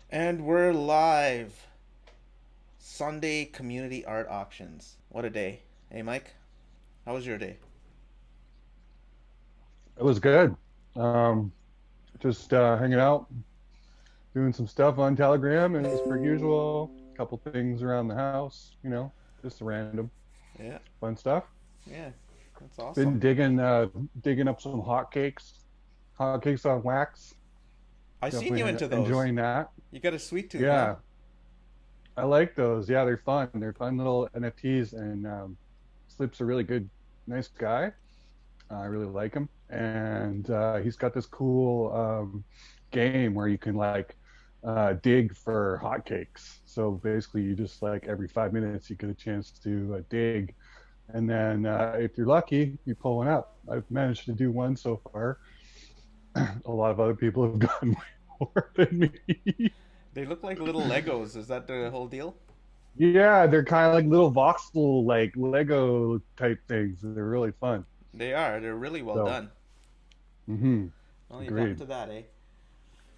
And we're live. Sunday community art auctions. What a day. Hey, Mike, how was your day? It was good. Um, just hanging out, doing some stuff on Telegram as per usual. A couple things around the house, just random Yeah, fun stuff. yeah, that's awesome. Been digging up some hotcakes on wax. I seen you Definitely into those. enjoying that. You got a sweet tooth, huh? Yeah, I like those. Yeah, they're fun. They're fun little NFTs, and Slip's a really good, nice guy. I really like him, and he's got this cool game where you can like dig for hotcakes. So basically, you just like every 5 minutes you get a chance to dig, and then if you're lucky, you pull one up. I've managed to do one so far. A lot of other people have gotten way more than me. They look like little Legos. Is that the whole deal? Yeah, they're kind of like little voxel, like Lego type things. They're really fun. They are. They're really well So, done. Well, you got agreed. into that, eh?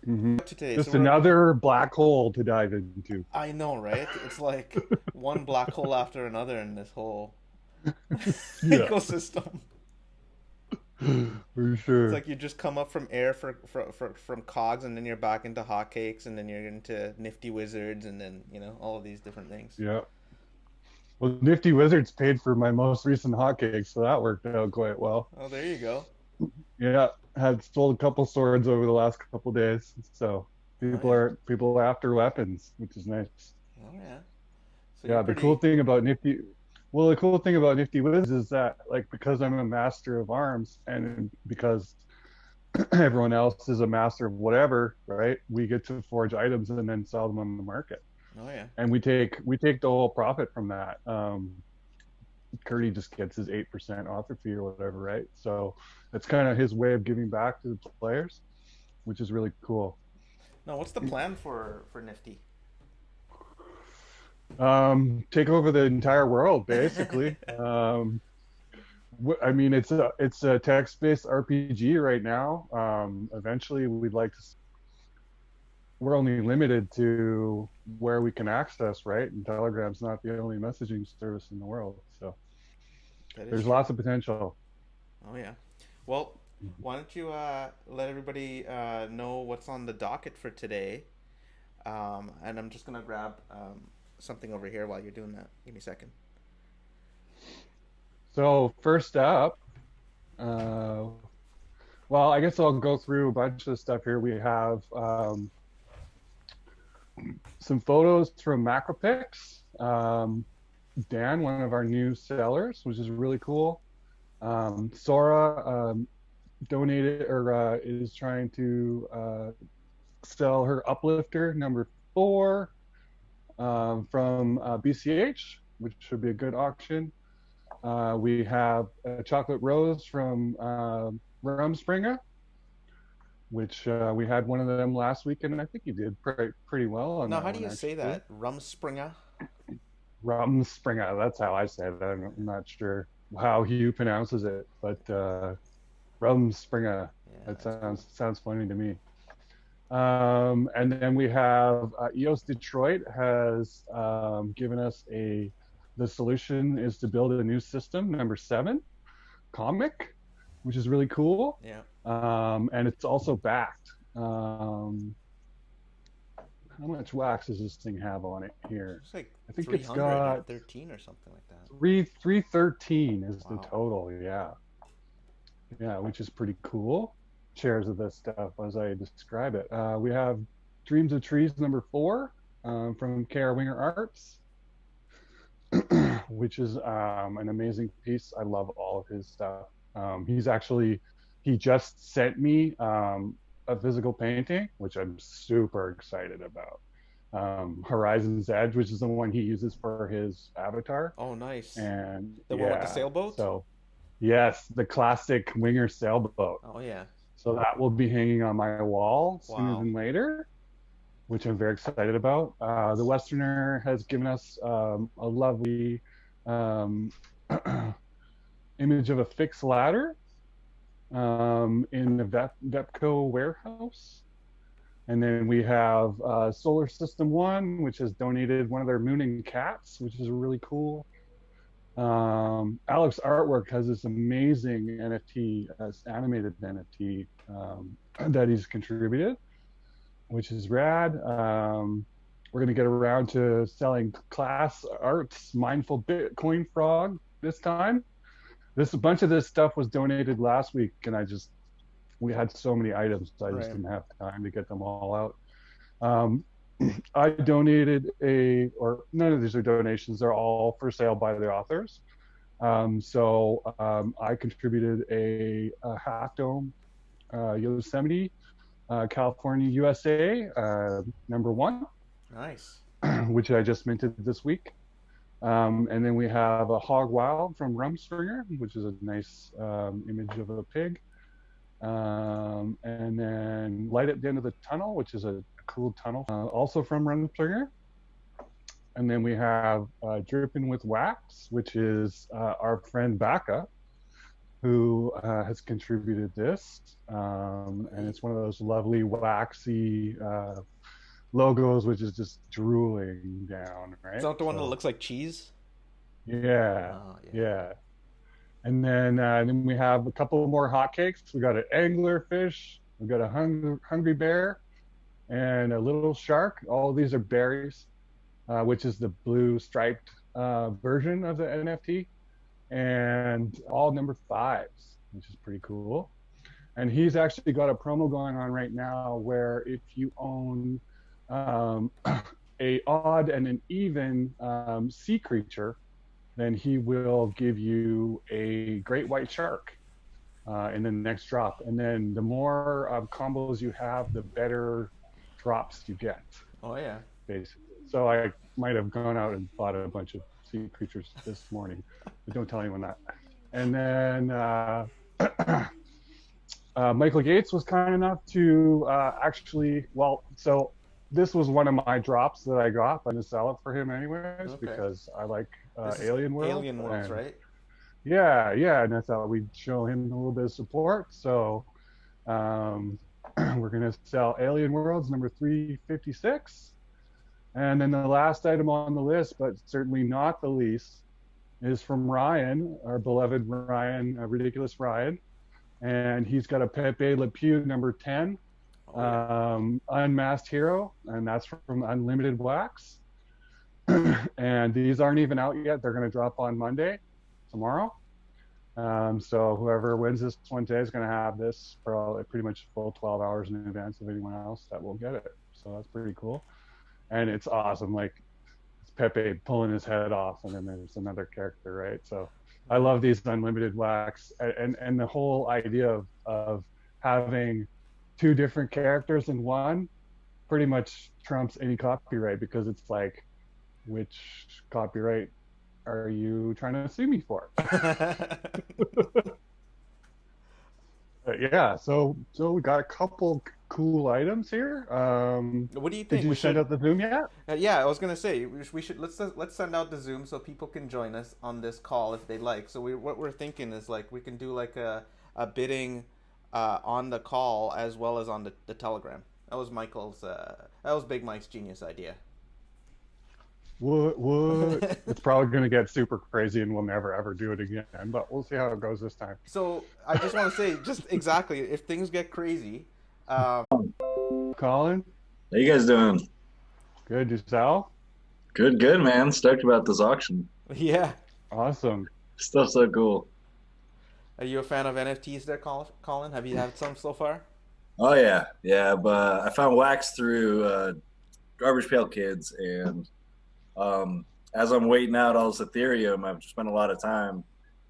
hmm Up to today. So Just we're. another black hole to dive into. I know, right? It's like one black hole after another in this whole Yeah, ecosystem. for It's sure. like you just come up from air from cogs, and then you're back into hotcakes, and then you're into nifty wizards, and then all of these different things. Yeah. Well, Nifty Wizards paid for my most recent hotcakes, so that worked out quite well. Oh, there you go. Yeah, had sold a couple swords over the last couple days, so Oh people yeah. are people are after weapons, which is nice. Oh yeah. So you're Yeah, the cool pretty. thing about Nifty, well, the cool thing about Nifty Wizards is that, like, because I'm a master of arms and because everyone else is a master of whatever, right? We get to forge items and then sell them on the market, Oh yeah. and we take the whole profit from that. Curdy just gets his 8% author fee or whatever, right? So that's kind of his way of giving back to the players, which is really cool. No, what's the plan for nifty? Take over the entire world, basically. I mean, it's a text-based RPG right now. Eventually, we'd like to. We're only limited to where we can access, right? And Telegram's not the only messaging service in the world, so That is there's true. lots of potential. Oh yeah. Well, why don't you let everybody know what's on the docket for today? And I'm just gonna grab something over here while you're doing that. Give me a second. So first up, uh, well, I guess I'll go through a bunch of stuff here. We have some photos from Macropix. Dan, one of our new sellers, which is really cool. Sora donated or is trying to sell her uplifter number 4 from BCH, which should be a good auction. We have a chocolate rose from Rumspringa, which we had one of them last week, and I think he did pretty well on Now, that how do one you say actually. that? Rumspringer? Rumspringa, that's how I say it. I'm not sure how he pronounces it, but Rumspringa. Yeah, That that's cool. sounds funny to me. And then we have EOS Detroit has given us the solution is to build a new system, number 7 comic, which is really cool. Yeah. And it's also backed. How much wax does this thing have on it here? It's like I think it's got 313 or something like that. 313 is the Wow. total. Yeah, yeah, which is pretty cool. Shares of this stuff as I describe it. We have Dreams of Trees number 4 from KR Winger Arts, which is an amazing piece. I love all of his stuff. He just sent me a physical painting, which I'm super excited about. Horizon's Edge, which is the one he uses for his avatar. Oh, nice. And The one with the yeah, sailboat? so yes, the classic Winger sailboat. Oh yeah. So that will be hanging on my wall sooner Wow. than later, which I'm very excited about. The Westerner has given us a lovely um, image of a fixed ladder in the Vepco warehouse. And then we have Solar System One, which has donated one of their mooning cats, which is really cool. Alex Artwork has this amazing NFT, animated NFT that he's contributed, which is rad. We're going to get around to selling Class Arts Mindful Bitcoin Frog this time. A bunch of this stuff was donated last week, and we had so many items, so I just didn't have time to get them all out. I donated or none of these are donations, they're all for sale by the authors. I contributed a Half Dome Yosemite, California, USA, #1. Nice. Which I just minted this week. And then we have a Hog Wild from Rumspringer, which is a nice image of a pig. And then Light at the End of the Tunnel, which is a cool tunnel, also from Rumspringer. And then we have Dripping with Wax, which is our friend Baka, who has contributed this. And it's one of those lovely waxy logos, which is just drooling down, right? Is that the one that looks like cheese? Yeah, yeah. And then we have a couple more hotcakes. We got an anglerfish, we got a hungry bear, and a little shark. All of these are berries, which is the blue striped version of the NFT, and all number 5s, which is pretty cool. And he's actually got a promo going on right now where if you own a odd and an even sea creature, then he will give you a great white shark in the next drop. And then the more combos you have, the better drops you get. Oh yeah. Basically. So I might have gone out and bought a bunch of sea creatures this morning, but don't tell anyone that. And then Michael Gates was kind enough to so this was one of my drops that I got. I'm going to sell it for him anyways, because I like Alien World. Alien Worlds, right? Yeah, and I thought we'd show him a little bit of support. So we're going to sell Alien Worlds number 356. And then the last item on the list, but certainly not the least, is from Ryan, our beloved Ryan, Ridiculous Ryan. And he's got a Pepe Le Pew number 10. Unmasked Hero, and that's from Unlimited Wax. And these aren't even out yet. They're going to drop on Monday, tomorrow. So whoever wins this one today is going to have this for pretty much full 12 hours in advance of anyone else that will get it. So that's pretty cool. And it's awesome. Like, it's Pepe pulling his head off, and then there's another character, right? So I love these Unlimited Wax, and the whole idea of having 2 different characters in one pretty much trumps any copyright, because it's like, which copyright are you trying to sue me for? Yeah, so we got a couple cool items here. What do you think? Did you send out the Zoom yet? Yeah, I was gonna say we should let's send out the Zoom so people can join us on this call if they like. So what we're thinking is, like, we can do like a bidding on the call as well as on the Telegram. That was Big Mike's genius idea. What? It's probably going to get super crazy and we'll never ever do it again, but we'll see how it goes this time. So I just want to say, just exactly, if things get crazy. Colin? How you guys doing? Good, yourself? Good, man. Stoked about this auction. Yeah. Awesome. Stuff's so cool. Are you a fan of NFTs there, Colin? Have you had some so far? Oh, yeah. But I found Wax through Garbage Pail Kids, and as I'm waiting out all this Ethereum, I've spent a lot of time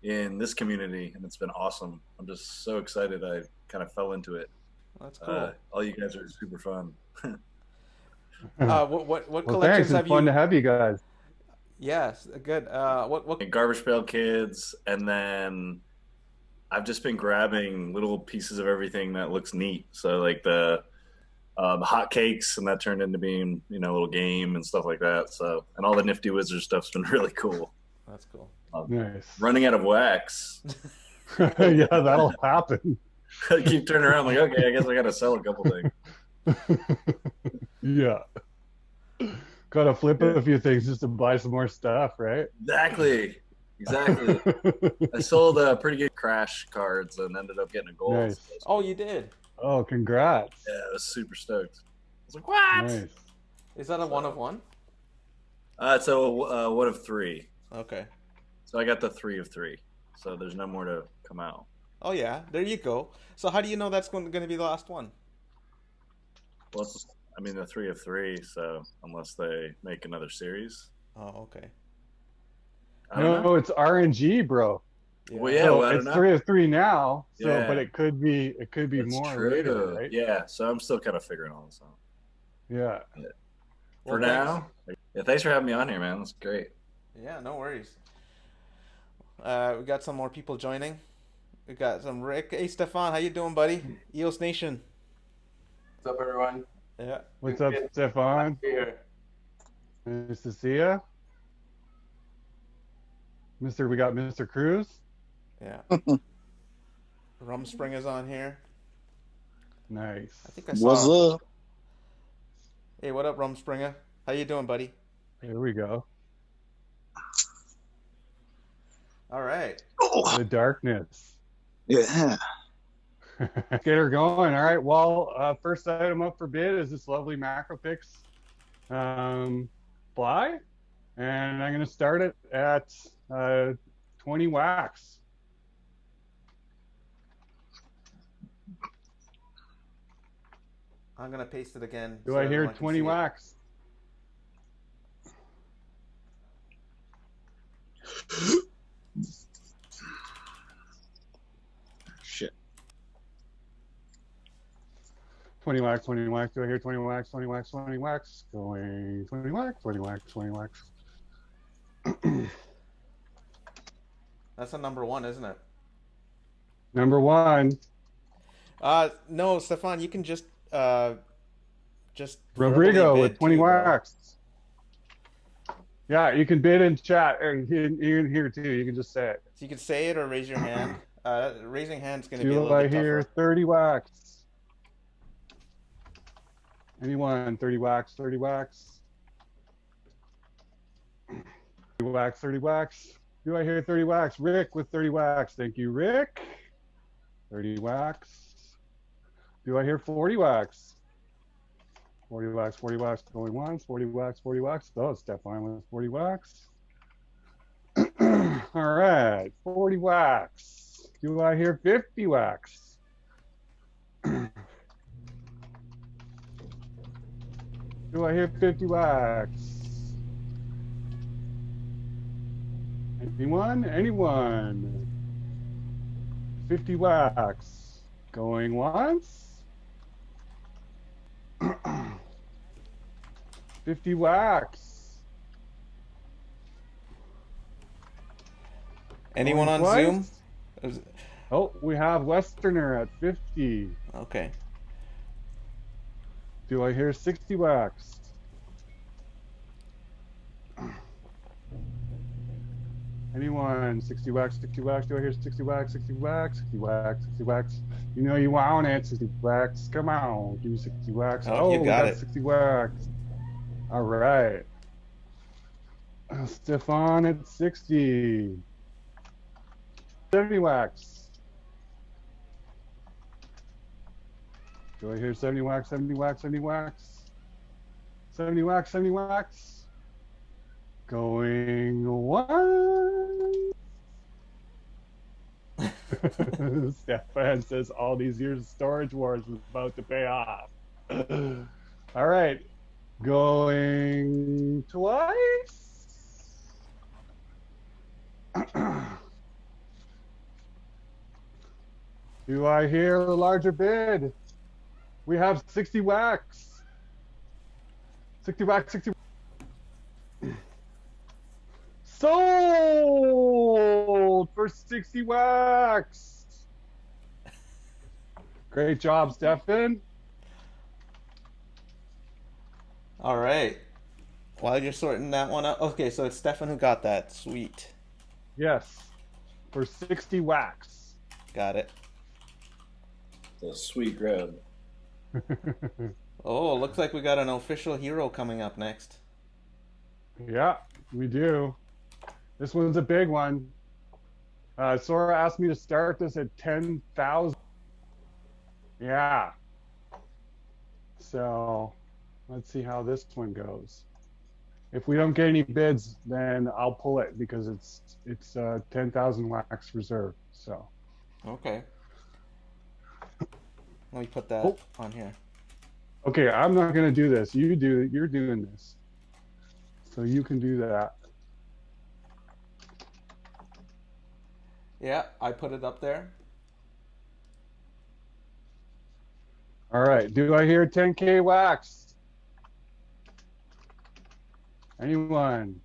in this community, and it's been awesome. I'm just so excited I kind of fell into it. That's cool. All you guys are super fun. What collections have you? Fun to have you guys. Yes, good. What? Garbage Pail Kids, and then I've just been grabbing little pieces of everything that looks neat. So like the hot cakes, and that turned into being, a little game and stuff like that. So, and all the Nifty Wizard stuff's been really cool. That's cool. Nice. Running out of wax. Yeah, that'll happen. I keep turning around like, okay, I guess I got to sell a couple things. Yeah. Gotta flip Yeah. a few things just to buy some more stuff, right? Exactly. I sold pretty good crash cards and ended up getting a gold. So Nice. Oh, you did. Oh, congrats. yeah, I was super stoked. I was like, what? Nice. Is that a one of So, one? it's a one of three. Okay. So I got the 3 of 3. So there's no more to come out. Oh yeah, there you go. So how do you know that's going to be the last one? Well, I mean, the 3 of 3. So unless they make another series, Oh, okay. I don't know. No, it's RNG, bro. Yeah. Well, yeah, So well, I don't it's know. 3 of 3 now. So, but Yeah, it could be that's more later, true. right? Yeah, so I'm still kind of figuring all this out. Yeah. For Well, thanks. now, yeah, thanks for having me on here, man. That's great. Yeah, no worries. We got some more people joining. We got some Rick. Hey, Stefan, how you doing, buddy? EOS Nation. What's up, everyone? Yeah. What's up, Stefan? Here. Nice to see ya. We got Mr. Cruz. Yeah. Rumspringer's on here. Nice. I think I What's saw. up? Hey, what up, Rumspringer? How you doing, buddy? Here we go. All right. Oh, The darkness. yeah. Get her going. All right. Well, first item up for bid is this lovely MacroPix fly. And I'm going to start it at 20 wax. I'm gonna paste it again. Do so I hear everyone can 20 see it. wax? Shit. 20 wax, 20 wax. Do I hear 20 wax, 20 wax, 20 wax? Going 20 wax, 20 wax, 20 wax. That's a number one, isn't it? Number one, No, Stefan, you can just Rodrigo verbally with bid 20 too, bro. wax. Yeah, you can bid in chat. Or you can hear too. You can just say it. So you can say it or raise your hand. Raising hand's gonna be a Do little I bit hear tougher. 30 wax? Anyone? 30 wax, 30 wax. 30 wax, 30 wax. Do I hear 30 wax? Rick with 30 wax. Thank you, Rick. 30 wax. Do I hear 40 wax? 40 wax, 40 wax going once, 40 wax, 40 wax. Oh, Stefan with 40 wax. All right, 40 wax. Do I hear 50 wax? Do I hear 50 wax? Anyone? Anyone? 50 wax. Going once. 50 wax. Anyone on Going Zoom? twice. Oh, we have Westerner at 50. Okay. Do I hear 60 wax? Anyone? 60 wax, 60 wax. Do I hear 60 wax, 60 wax, 60 wax, 60 wax? You know you want it, 60 wax. Come on, do 60 wax. Oh, you we got it. 60 wax. All right. Stefan at 60. 70 wax. Do I hear 70 wax, 70 wax, 70 wax? 70 wax, 70 wax. Going once. Stefan says all these years of storage wars is about to pay off. All right. Going twice. Do I hear a larger bid? We have 60 wax. 60 wax, 60. Sold for 60 wax. Great job, Stefan. All right. While you're sorting that one out. Okay, so it's Stefan who got that. Sweet. Yes, for 60 wax. Got it. It's a sweet grab. Oh, looks like we got an official hero coming up next. Yeah, we do. This one's a big one. Sora asked me to start this at 10,000. Yeah. So let's see how this one goes. If we don't get any bids, then I'll pull it because it's 10,000 wax reserve. So Okay. Let me put that Oh. on here. okay, I'm not gonna do this. You're doing this. So you can do that. Yeah, I put it up there. All right. Do I hear 10K wax? Anyone?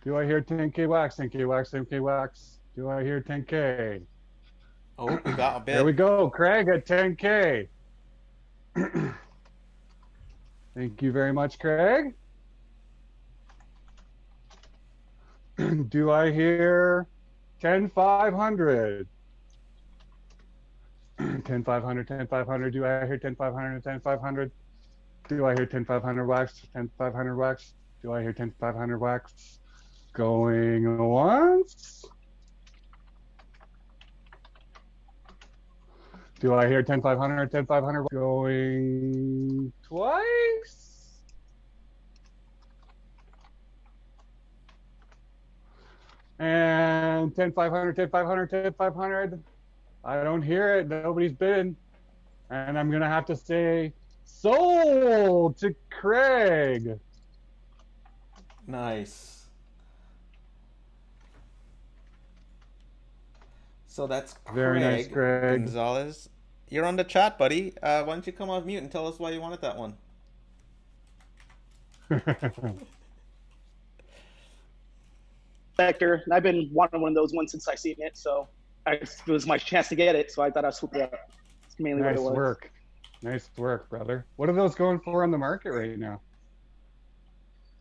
Do I hear 10K wax? 10K wax, 10K wax. Do I hear 10K? Oh, we got a bid. There we go. Craig at 10K. Thank you very much, Craig. Do I hear 10,500? 10,500, 10,500. Do I hear 10,500, 10,500? Do I hear 10,500 wax? 10,500 wax? Do I hear 10,500 wax? Going once? Do I hear 10,500, 10,500 going twice? And 10,500, 10,500, 10,500. I don't hear it. Nobody's bidding. And I'm going to have to say sold to Craig. Nice. So that's Very nice, Craig. Gonzalez. You're on the chat, buddy. Why don't you come off mute and tell us why you wanted that one? Vector. And I've been wanting one of those ones since I seen it, so it was my chance to get it. So I thought I'd swoop it up. That's mainly Nice what it was. work. Nice work, brother. What are those going for on the market right now?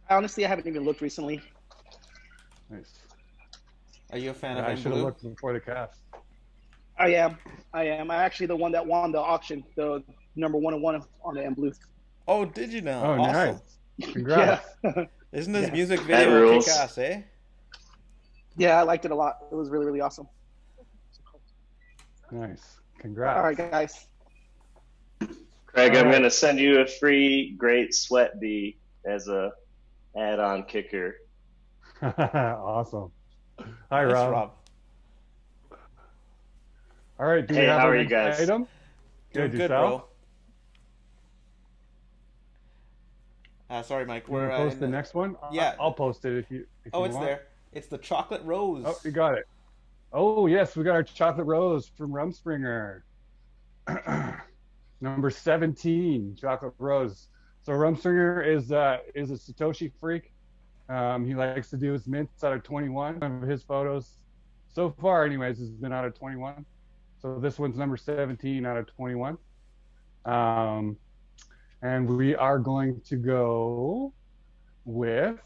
Honestly, I haven't even looked recently. Nice. Are you a fan of I In should have Blue? looked before the cast. I am. I'm actually the one that won the auction, the number 101 on the M Blue. Oh, did you know? Oh, Awesome. nice. Congrats. Yeah. Isn't this Yeah. music That video rules. kick-ass, eh? Yeah, I liked it a lot. It was really, really awesome. Nice. Congrats. All right, guys. Craig, All I'm right. going to send you a free Great Sweat Bee as a add-on kicker. Awesome. Hi, Nice, Rob. All right. Do Hey, we have how our are you next guys? item? Doing good, yourself? bro. Sorry, Mike. You want We're to post in the next one? Yeah. I'll post it if you Oh, you it's want. there. It's the chocolate rose. Oh, you got it. Oh, yes, we got our chocolate rose from Rumspringer. Number 17, chocolate rose. So Rumspringer is a Satoshi freak. He likes to do his mints out of 21. One of his photos, so far, anyways, has been out of 21. So this one's number 17 out of 21. And we are going to go with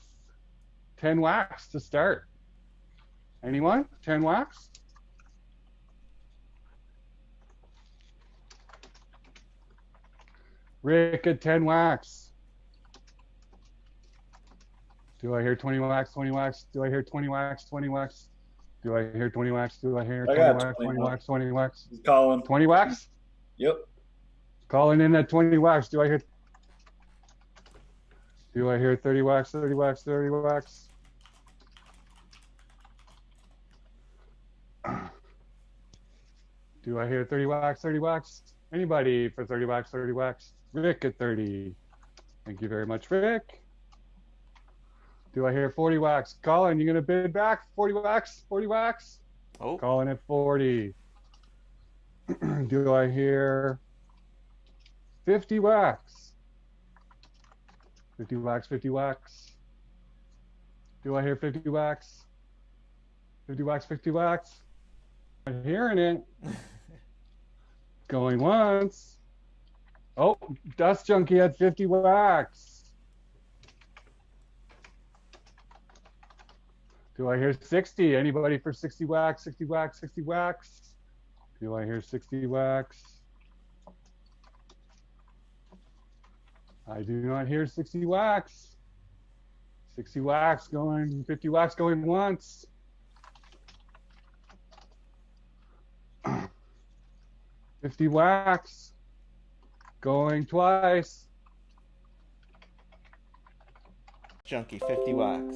10 wax to start. Anyone? 10 wax? Rick at 10 wax. Do I hear 20 wax, 20 wax? Do I hear 20 wax, 20 wax? Do I hear 20 wax? Do I hear I 20 got wax, 20 20 wax, 20 wax? He's calling. 20 wax? Yep. Calling in at 20 wax. Do I hear 30 wax, 30 wax, 30 wax? Do I hear 30 wax, 30 wax? Anybody for 30 wax, 30 wax? Rick at 30. Thank you very much, Rick. Do I hear 40 wax? Colin, you gonna bid back? 40 wax? 40 wax? Oh, Colin at 40. Do I hear 50 wax? 50 wax, 50 wax. Do I hear 50 wax? 50 wax, 50 wax. I'm hearing it. Going once. Oh, Dust Junkie at 50 wax. Do I hear 60? Anybody for 60 wax, 60 wax, 60 wax? Do I hear 60 wax? I do not hear 60 wax. 60 wax going, 50 wax going once. 50 wax going twice. Junkie, 50 wax.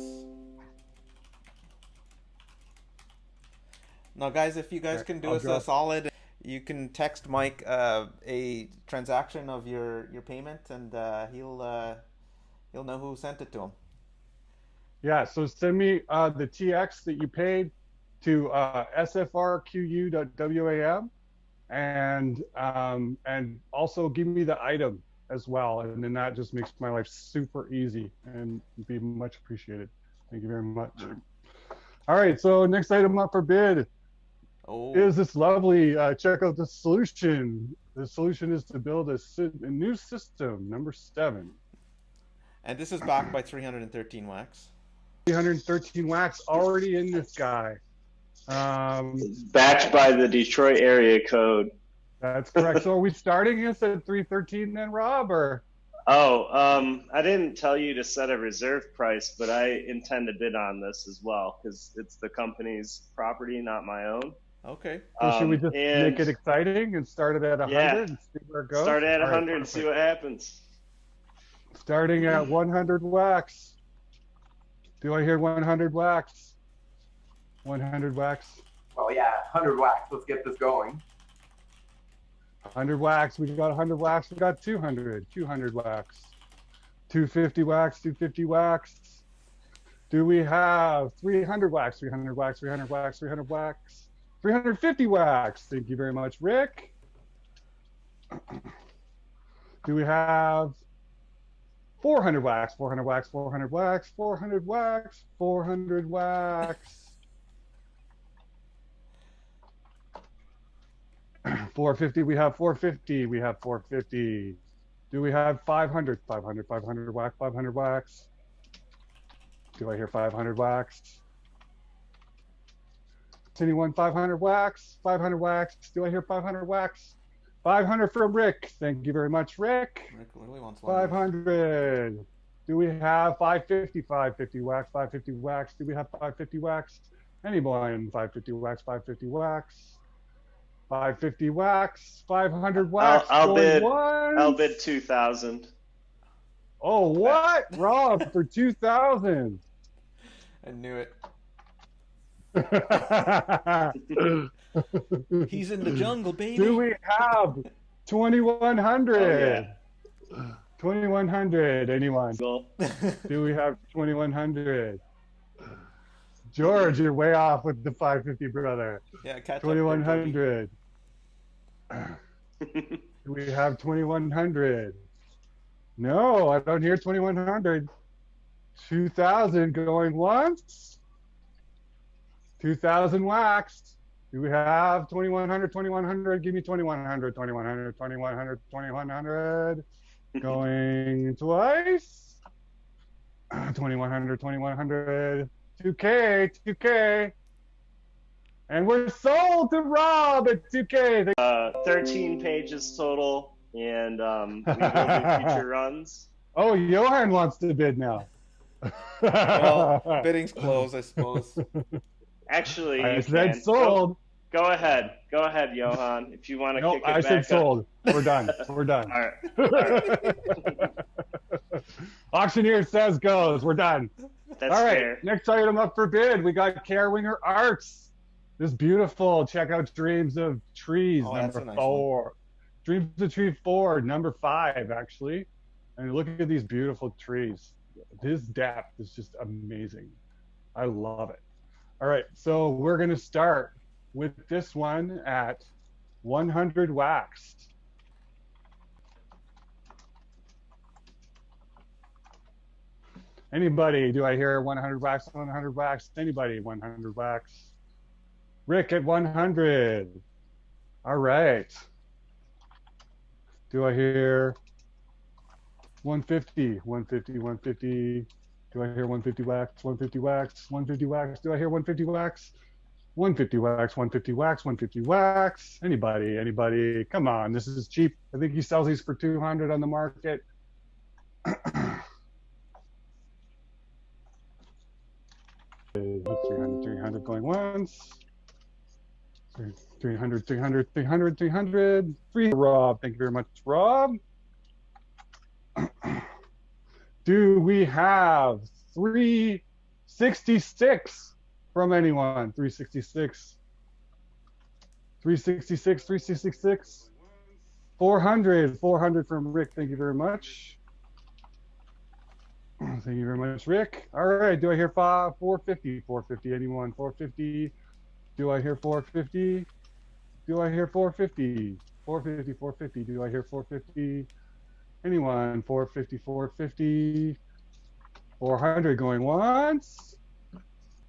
Now, guys, if you guys can do us a solid, you can text Mike a transaction of your payment, and he'll know who sent it to him. Yeah, so send me the TX that you paid to sfrqu.wam, and also give me the item as well, and then that just makes my life super easy and be much appreciated. Thank you very much. All right, so next item up for bid is this lovely, check out the solution. The solution is to build a new system, number 7. And this is backed by 313 wax. 313 wax already in this guy. Backed by the Detroit area code. That's correct. So are we starting this at 313 then, Rob, or? Oh, I didn't tell you to set a reserve price, but I intend to bid on this as well because it's the company's property, not my own. Okay. So should we just make it exciting and start it at 100 and see where it goes? Start at 100 and see what happens. Starting at 100 wax. Do I hear 100 wax? 100 wax. Well, yeah, 100 wax. Let's get this going. 100 wax. We got 100 wax. We got 200. 200 wax. 250 wax. 250 wax. Do we have 300 wax? 300 wax. 300 wax. 300 wax. 350 wax. Thank you very much, Rick. Do we have 400 wax? 400 wax. 400 wax. 400 wax. 400 wax. 450. We have 450. We have 450. Do we have 500? 500. 500 wax. 500 wax. Do I hear 500 wax? Anyone 500 wax? 500 wax. Do I hear 500 wax? 500 from Rick. Thank you very much, Rick. Rick really wants 500. Do we have 550? 550 wax. 550 wax. Do we have 550 wax? Anyone 550 wax? 550 wax. 550 wax. 500 wax. I'll bid 2,000. Oh, what? Rob, for 2,000. I knew it. He's in the jungle, baby. Do we have 2,100? Oh, yeah. 2,100. Anyone? Do we have 2,100? George, you're way off with the 550, brother. Yeah, catch 2,100. Do we have 2,100? No, I don't hear 2,100. 2,000 going once. 2,000 waxed. Do we have 2,100? 2,100. Give me 2,100. 2,100. 2,100. 2,100. Going twice. 2,100. 2,100. 2K. 2K. And we're sold to Rob at 2K. 13 pages total, and we will do future runs. Oh, Johan wants to bid now. Well, bidding's closed, I suppose. Actually, I said sold. Go ahead, Johan. If you want to kick it back. I said sold. We're done. We're done. All right. Auctioneer says goes. We're done. That's all right. fair. Next item up for bid. We got Carewinger Arts. This beautiful. Check out Dreams of Trees, number 4. One. Dreams of Tree 4, number 5, actually. And look at these beautiful trees. This depth is just amazing. I love it. All right, so we're going to start with this one at 100 waxed. Anybody? Do I hear 100 wax? 100 wax? Anybody? 100 wax? Rick at 100. All right. Do I hear 150? 150, 150. Do I hear 150 wax? 150 wax? 150 wax? Do I hear 150 wax? 150 wax, 150 wax, 150 wax. Anybody? Anybody? Come on, this is cheap. I think he sells these for 200 on the market. 300 going once. 300, 300, 300, 300. Rob, thank you very much, Rob. Do we have 366 from anyone? 366. 366, 366. 400, 400 from Rick. Thank you very much. Thank you very much, Rick. All right. Do I hear 450? 450, anyone? 450. Do I hear 450? Do I hear 450? 450, 450. Do I hear 450? Anyone? 450, 450. 400 going once.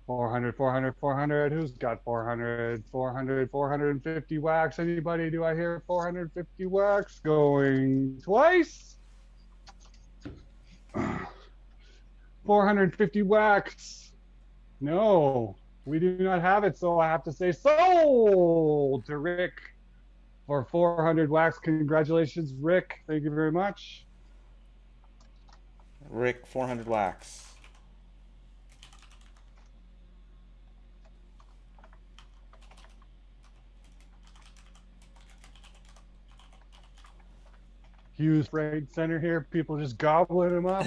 400, 400, 400. Who's got 400? 400, 450 wax. Anybody? Do I hear 450 wax going twice? 450 wax. No, we do not have it, so I have to say sold to Rick for 400 wax. Congratulations, Rick. Thank you very much. Rick, 400 wax. Hughes Trade Center here. People just gobbling them up.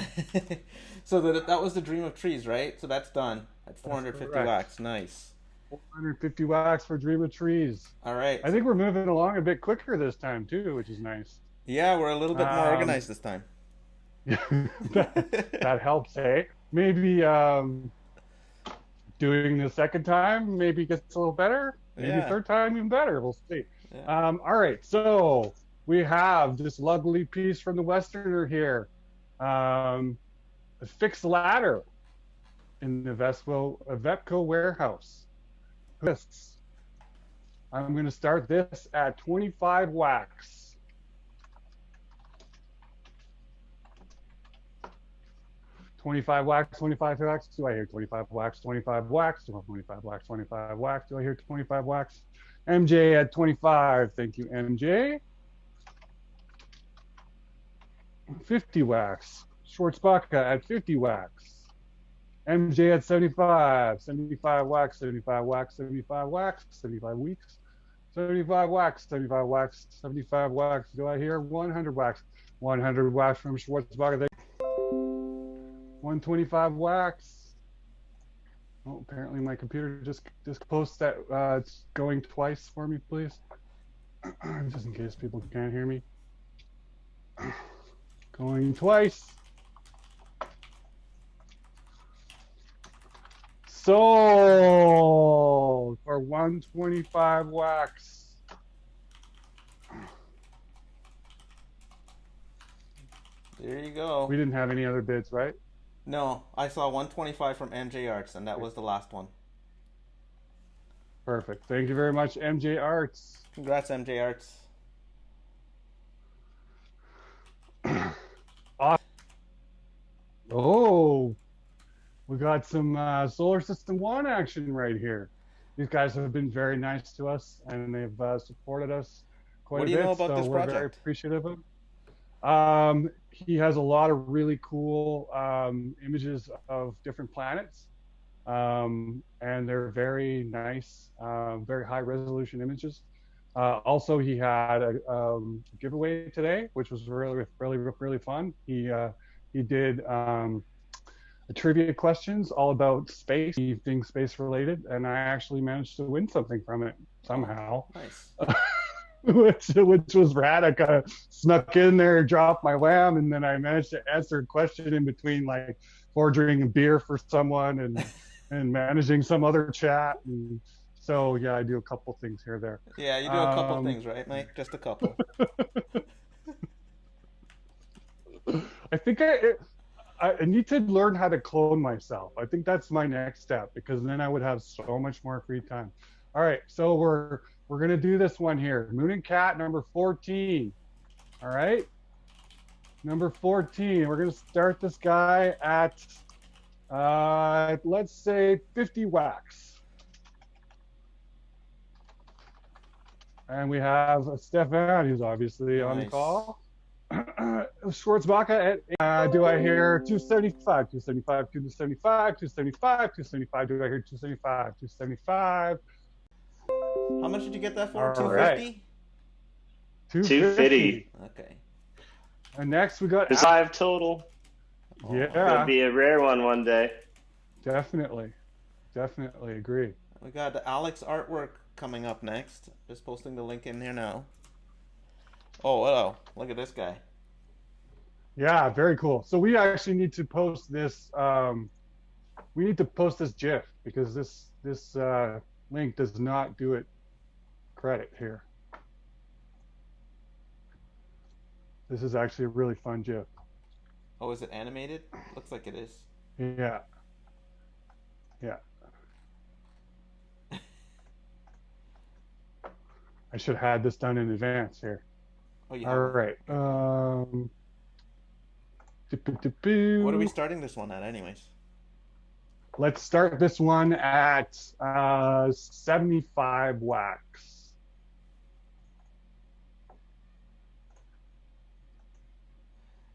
So that was the Dream of Trees, right? So that's done. At 450 wax. Nice. 450 wax for Dream of Trees. All right. I think we're moving along a bit quicker this time too, which is nice. Yeah, we're a little bit more organized this time. that helps, eh? Maybe doing the second time maybe gets a little better. Maybe third time even better. We'll see. Yeah. All right, so we have this lovely piece from the Westerner here. A fixed ladder in the Vetco warehouse. This. I'm going to start this at 25 wax. $25 wax, 25 wax. Do I hear 25 wax, 25 wax? 25 wax, 25 wax. Do I hear 25 wax? MJ at 25. Thank you, MJ. 50 wax. Schwarzbacca at 50 wax. MJ at 75. 75 wax, 75 wax, 75 wax, 75 weeks. 75 wax, 75 wax, 75 wax. Do I hear 100 wax? 100 wax from Schwarzbacca. 125 wax. Oh, apparently my computer just posts that it's going twice for me, please. Just in case people can't hear me. Going twice. Sold for 125 wax. There you go. We didn't have any other bids, right? No, I saw 125 from MJ Arts, and that was the last one. Perfect. Thank you very much, MJ Arts. Congrats, MJ Arts. Awesome. Oh, we got some Solar System 1 action right here. These guys have been very nice to us, and they've supported us quite a bit. What do you know about this project? We're very appreciative of him. He has a lot of really cool images of different planets, and they're very nice, very high resolution images. Also, he had a giveaway today, which was really fun. He did a trivia questions all about space, anything space related, and I actually managed to win something from it somehow. Nice. which was rad. I kind of snuck in there, dropped my wham, and then I managed to answer a question in between, like ordering a beer for someone and managing some other chat. And so yeah, I do a couple things here there. Yeah, you do a couple things, right, Mike? Just a couple. I think I need to learn how to clone myself. I think that's my next step, because then I would have so much more free time. All right, so we're gonna do this one here. Moon and Cat number 14. All right, number 14. We're gonna start this guy at let's say 50 wax. And we have Stefan, who's obviously on the call. Schwarzbacher at, do I hear 275, 275, 275, 275, 275, do I hear 275, 275? How much did you get that for? All 250? 250. Okay. And next we got There's 5 total. Yeah, Gonna be a rare one day. definitely agree. We got Alex artwork coming up next. Just posting the link in here now. Oh, hello. Look at this guy. Yeah, very cool. So we actually need to post this. We need to post this GIF because this link does not do it credit here. This is actually a really fun GIF. Oh, is it animated? Looks like it is. Yeah. Yeah. I should have had this done in advance here. Oh, yeah. All right. What are we starting this one at, anyways? Let's start this one at 75 wax.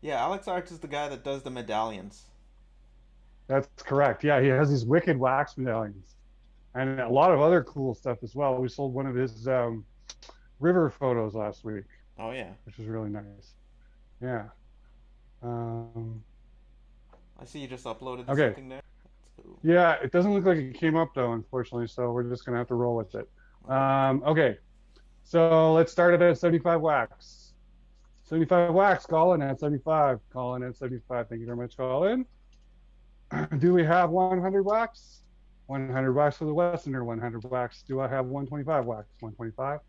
Yeah, Alex Arts is the guy that does the medallions. That's correct. Yeah, he has these wicked wax medallions and a lot of other cool stuff as well. We sold one of his river photos last week. Oh, yeah. Which was really nice. Yeah. I see you just uploaded Okay. something there. That's cool. Yeah, it doesn't look like it came up though, unfortunately. So we're just gonna have to roll with it. Okay. So let's start it at 75 wax. 75 wax. Colin at 75. Colin at 75. Thank you very much, Colin. Do we have 100 wax? 100 wax for the Westerner. 100 wax. Do I have 125 wax? 125.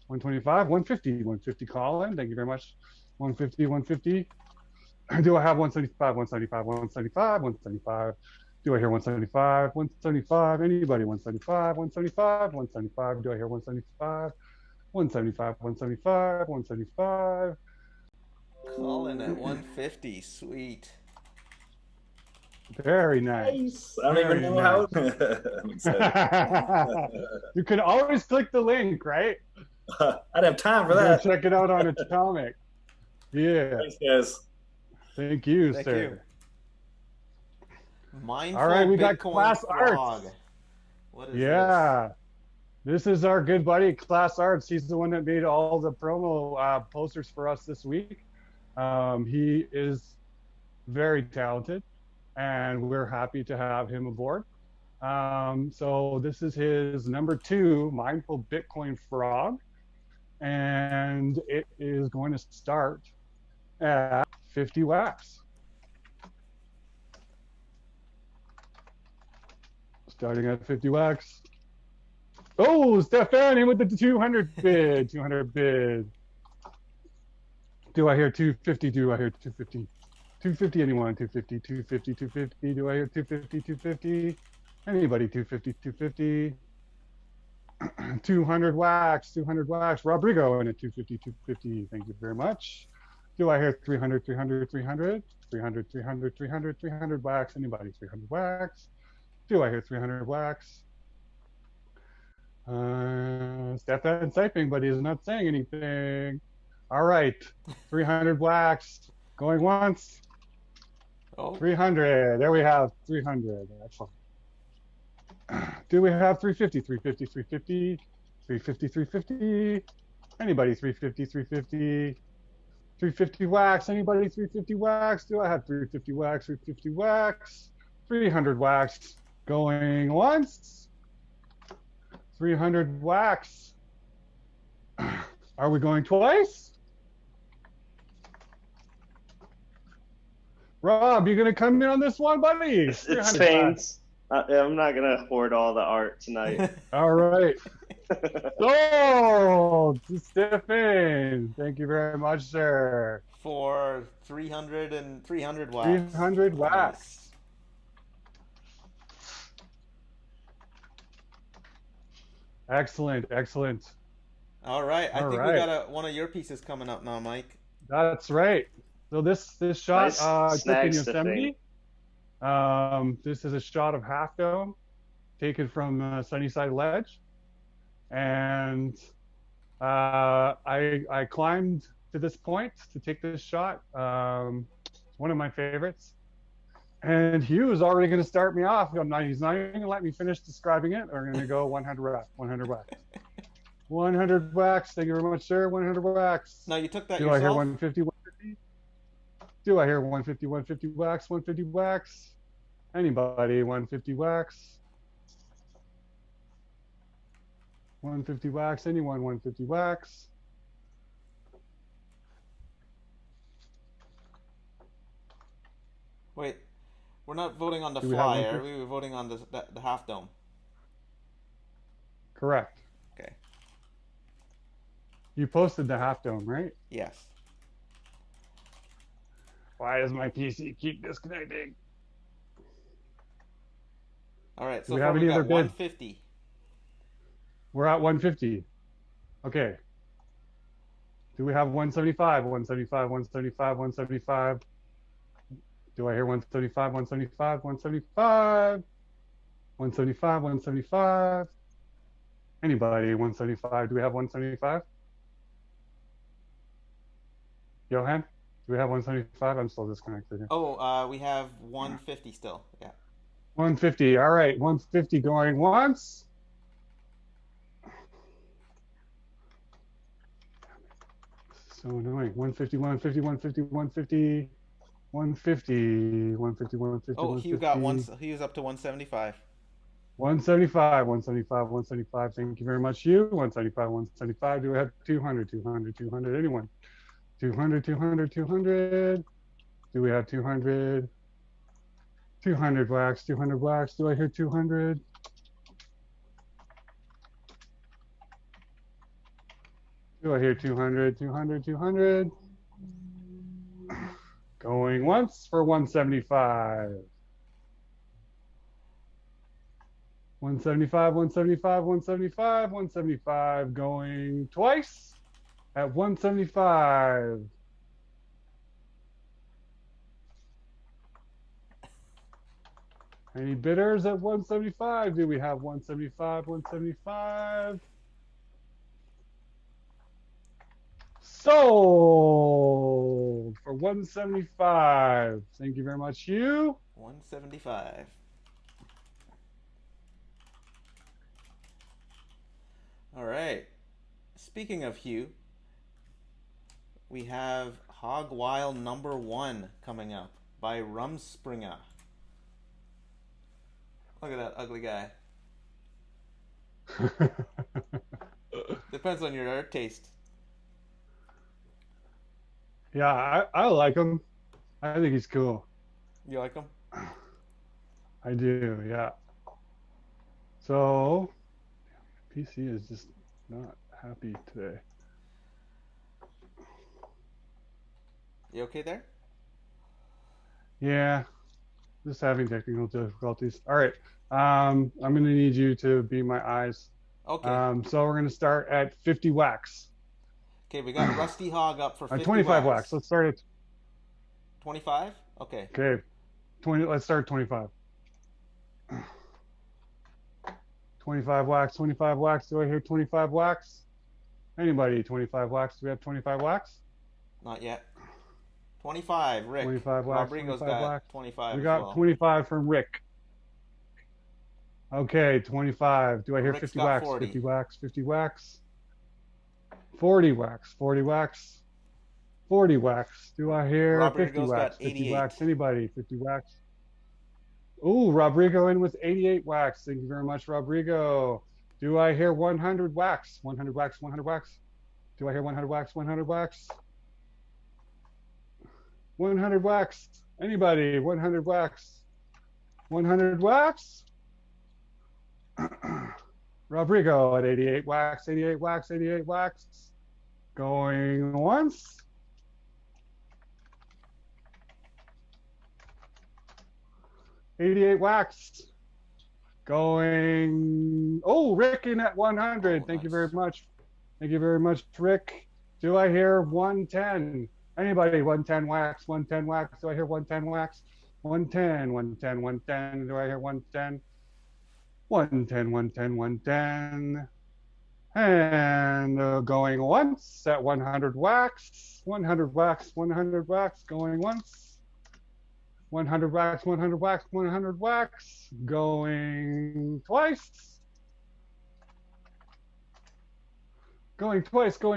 125. 150. 150. Colin. Thank you very much. 150. 150. Do I have 175? 175. 175. 175. Do I hear 175? 175. Anybody? 175. 175. 175. Do I hear 175? 175. 175. 175. Colin at 150. Sweet. Very nice. I don't even know how. I'm excited. You can always click the link, right? I don't have time for Go that. check it out on Atomic. Yeah. Thanks, guys. Thank you, Thank sir. you. Mindful All right, we got Bitcoin Class Frog. Arts. What is Yeah. This is our good buddy, Class Arts. He's the one that made all the promo posters for us this week. He is very talented, and we're happy to have him aboard. So this is his #2 Mindful Bitcoin Frog, and it is going to start at 50 wax. Starting at 50 wax. Oh, Stefan in with the 200 bid. 200 bid. Do I hear 250? Do I hear 250? 250 anyone? 250, 250, 250. Do I hear 250, 250? Anybody? 250, 250. 200 wax, 200 wax. Rodrigo in at 250, 250. Thank you very much. Do I hear 300, 300, 300? 300, 300, 300, 300 wax. Anybody? 300 wax. Do I hear 300 wax? Stefan typing, but he's not saying anything. All right, 300 wax. Going once. Oh. 300. There we have 300. Excellent. Do we have 350, 350, 350, 350, 350? Anybody 350, 350? 350 wax. Anybody 350 wax? Do I have 350 wax, 350 wax? 300 wax. Going once. 300 wax. Are we going twice? Rob, you gonna come in on this one, buddy? It stains. I'm not gonna hoard all the art tonight. All right. Sold to Stephen. Thank you very much, sir. For 300 and 300 wax. 300 wax. Excellent, excellent. All right. I All think right. we got one of your pieces coming up now, Mike. That's right. So this shot Nice took in snag stuffing. Yosemite. This is a shot of Half Dome taken from Sunnyside Ledge. And I climbed to this point to take this shot. It's one of my favorites. And Hugh is already going to start me off. He's not even going to let me finish describing it. We're going to go 100 wax. 100 wax. 100 wax. Thank you very much, sir. 100 wax. No, you took that Do yourself? I hear 150? 150? Do I hear 150? 150 wax? 150 wax? Anybody? 150 wax? 150 wax? Anyone? 150 wax? Wait, we're not voting on the Do we have fly, are 150? we? We're voting on the half dome. Correct. Okay. You posted the half dome, right? Yes. Why does my PC keep disconnecting? All right. Do So we far have we any got other bids? 150. We're at 150. Okay. Do we have 175? 175, 175, 175. Do I hear 175, 175, 175? 175, 175. Anybody? 175. Do we have 175? Johan? Do we have 175? I'm still disconnected here. Oh, we have 150 still. Yeah. 150. All right. 150 going once. So annoying. 150, 150, 150, 150, 150, 150, 150. Oh, Hugh got one. He was up to 175. 175, 175, 175. Thank you very much, Hugh. 175, 175. Do we have 200, 200, 200? Anyone? 200, 200, 200. Do we have 200? 200 wax, 200 wax. Do I hear 200? Do I hear 200, 200, 200? Going once for 175. 175, 175, 175, 175. Going twice at 175. Any bidders at 175? Do we have 175, 175? Sold for 175. Thank you very much, Hugh. 175. All right. Speaking of Hugh, we have Hog Wild #1 coming up by Rumspringer. Look at that ugly guy. Depends on your art taste. Yeah, I like him. I think he's cool. You like him? I do, yeah. So, PC is just not happy today. You okay there? Yeah, just having technical difficulties. All right, I'm gonna need you to be my eyes. Okay. So we're gonna start at 50 wax. Okay, we got Rusty Hog up for 50 25 wax. Let's start at 25? Okay. okay. 20. Let's start at 25. 25 wax. 25 wax. Do I hear 25 wax? Anybody? 25 wax. Do we have 25 wax? Not yet. 25, Rick. 25 wax. Rodrigo's 25 got wax. 25 We as got well. 25 from Rick. Okay, 25. Do I hear Rick's 50 got wax? 40. 50 wax. 50 wax. 40 wax. 40 wax. 40 wax. Do I hear Rodrigo's 50 wax? got 50 88. wax. Anybody? 50 wax. Ooh, Rodrigo in with 88 wax. Thank you very much, Rodrigo. Do I hear 100 wax? 100 wax. 100 wax. Do I hear 100 wax? 100 wax. 100 wax. Anybody? 100 wax. 100 wax. Rodrigo at 88 wax. 88 wax. 88 wax. Going once. $88 wax. Going. Oh, Rick in at 100. Thank you very much. Thank you very much, Rick. Do I hear 110? Anybody? 110 wax. 110 wax. Do I hear 110 wax? 110. 110. 110. Do I hear 110? 110. 110. 110. And going once at 100 wax, 100 wax, 100 wax, going once, 100 wax, 100 wax, 100 wax, going twice, going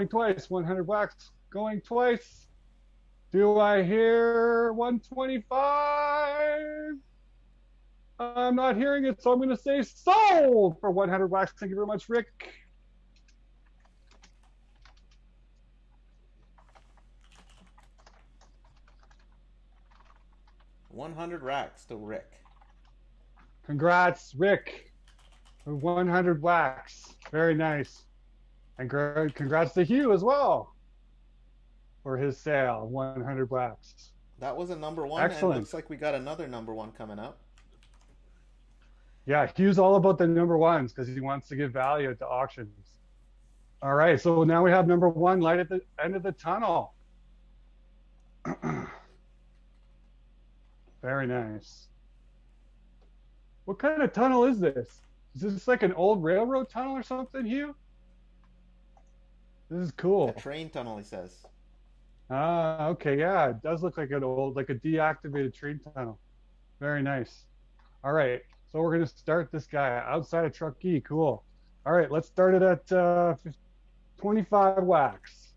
twice, 100 wax, going twice. Do I hear 125? I'm not hearing it, so I'm going to say sold for 100 wax. Thank you very much, Rick. $100 racks to Rick. Congrats, Rick, for 100 wax. Very nice. And congrats to Hugh as well for his sale, 100 wax. That was a number one. Excellent. And looks like we got another number one coming up. Yeah, Hugh's all about the number ones because he wants to give value at the auctions. All right, so now we have number one light at the end of the tunnel. Very nice. What kind of tunnel is this? Is this like an old railroad tunnel or something, Hugh? This is cool. A train tunnel, he says. Ah, okay, yeah, it does look like an old, like a deactivated train tunnel. Very nice. All right, so we're gonna start this guy outside of Truckee. Cool. All right, let's start it at 25 wax.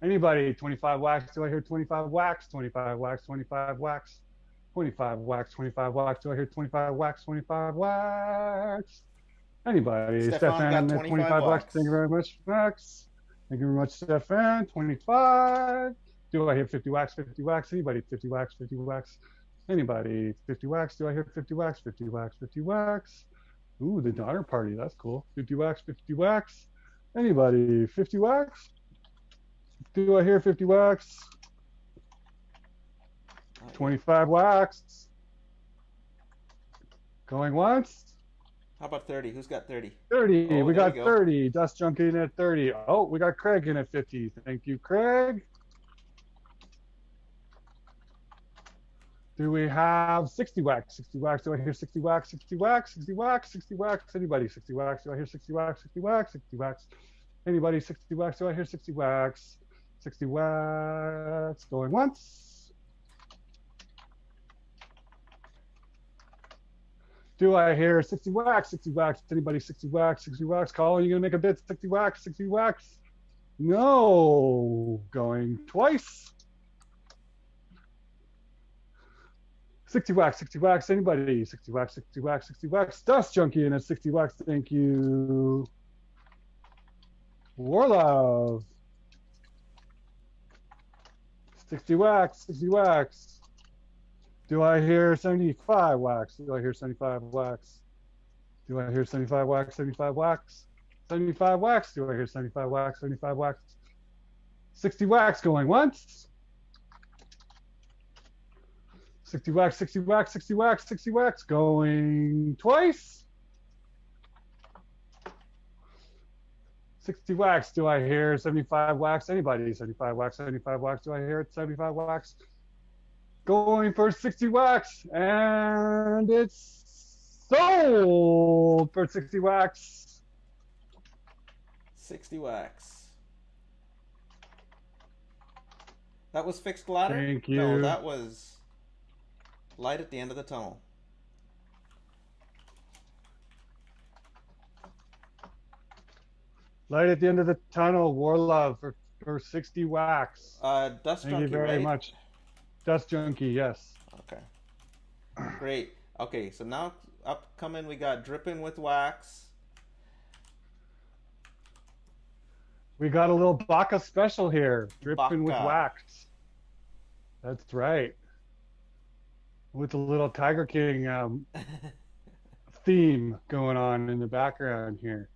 Anybody? 25 wax? Do I hear 25 wax? 25 wax? 25 wax? 25 wax? 25 wax? Do I hear 25 wax? 25 wax? Anybody? Stefan got 25 wax. Thank you very much, wax. Thank you very much, Stefan. 25. Do I hear 50 wax? 50 wax? Anybody? 50 wax? 50 wax? Anybody? 50 wax? Do I hear 50 wax? 50 wax? 50 wax? Ooh, the Donner Party. That's cool. 50 wax? 50 wax? Anybody? 50 wax? Do I hear 50 wax? 25 wax. Going once. How about 30? Who's got 30? 30. Oh, we got go. 30. Dust Junk in at 30. Oh, we got Craig in at 50. Thank you, Craig. Do we have 60 wax? 60 wax. Do I hear 60 wax? 60 wax? 60 wax? 60 wax? Anybody? 60 wax. Do I hear 60 wax? 60 wax? 60 wax? Anybody? 60 wax. Do I hear 60 wax? 60 wax. Going once. Do I hear 60 wax? 60 wax. Anybody? 60 wax. 60 wax. Call. Are you gonna make a bid? 60 wax. 60 wax. No. Going twice. 60 wax, 60 wax, anybody? 60 wax, 60 wax, 60 wax. Dust Junkie in at 60 wax. Thank you. Warlove. 60 wax, 60 wax. Do I hear 75 wax? Do I hear 75 wax? Do I hear 75 wax, 75 wax? 75 wax. Do I hear 75 wax, 75 wax? 60 wax going once. 60 wax, 60 wax, 60 wax, 60 wax, going twice. 60 wax, do I hear 75 wax? Anybody? 75 wax, 75 wax, do I hear it? 75 wax. Going for 60 wax, and it's sold for 60 wax. 60 wax. That was fixed ladder? Thank you. No, that was light at the end of the tunnel. Light at the end of the tunnel, Warlove for 60 wax. Dust Thank Junkie, you very right? much. Dust Junkie, yes. Okay. Great. Okay, so now upcoming we got Dripping with Wax. We got a little Baka special here. Dripping with Baka. wax. That's right. With a little Tiger King theme going on in the background here.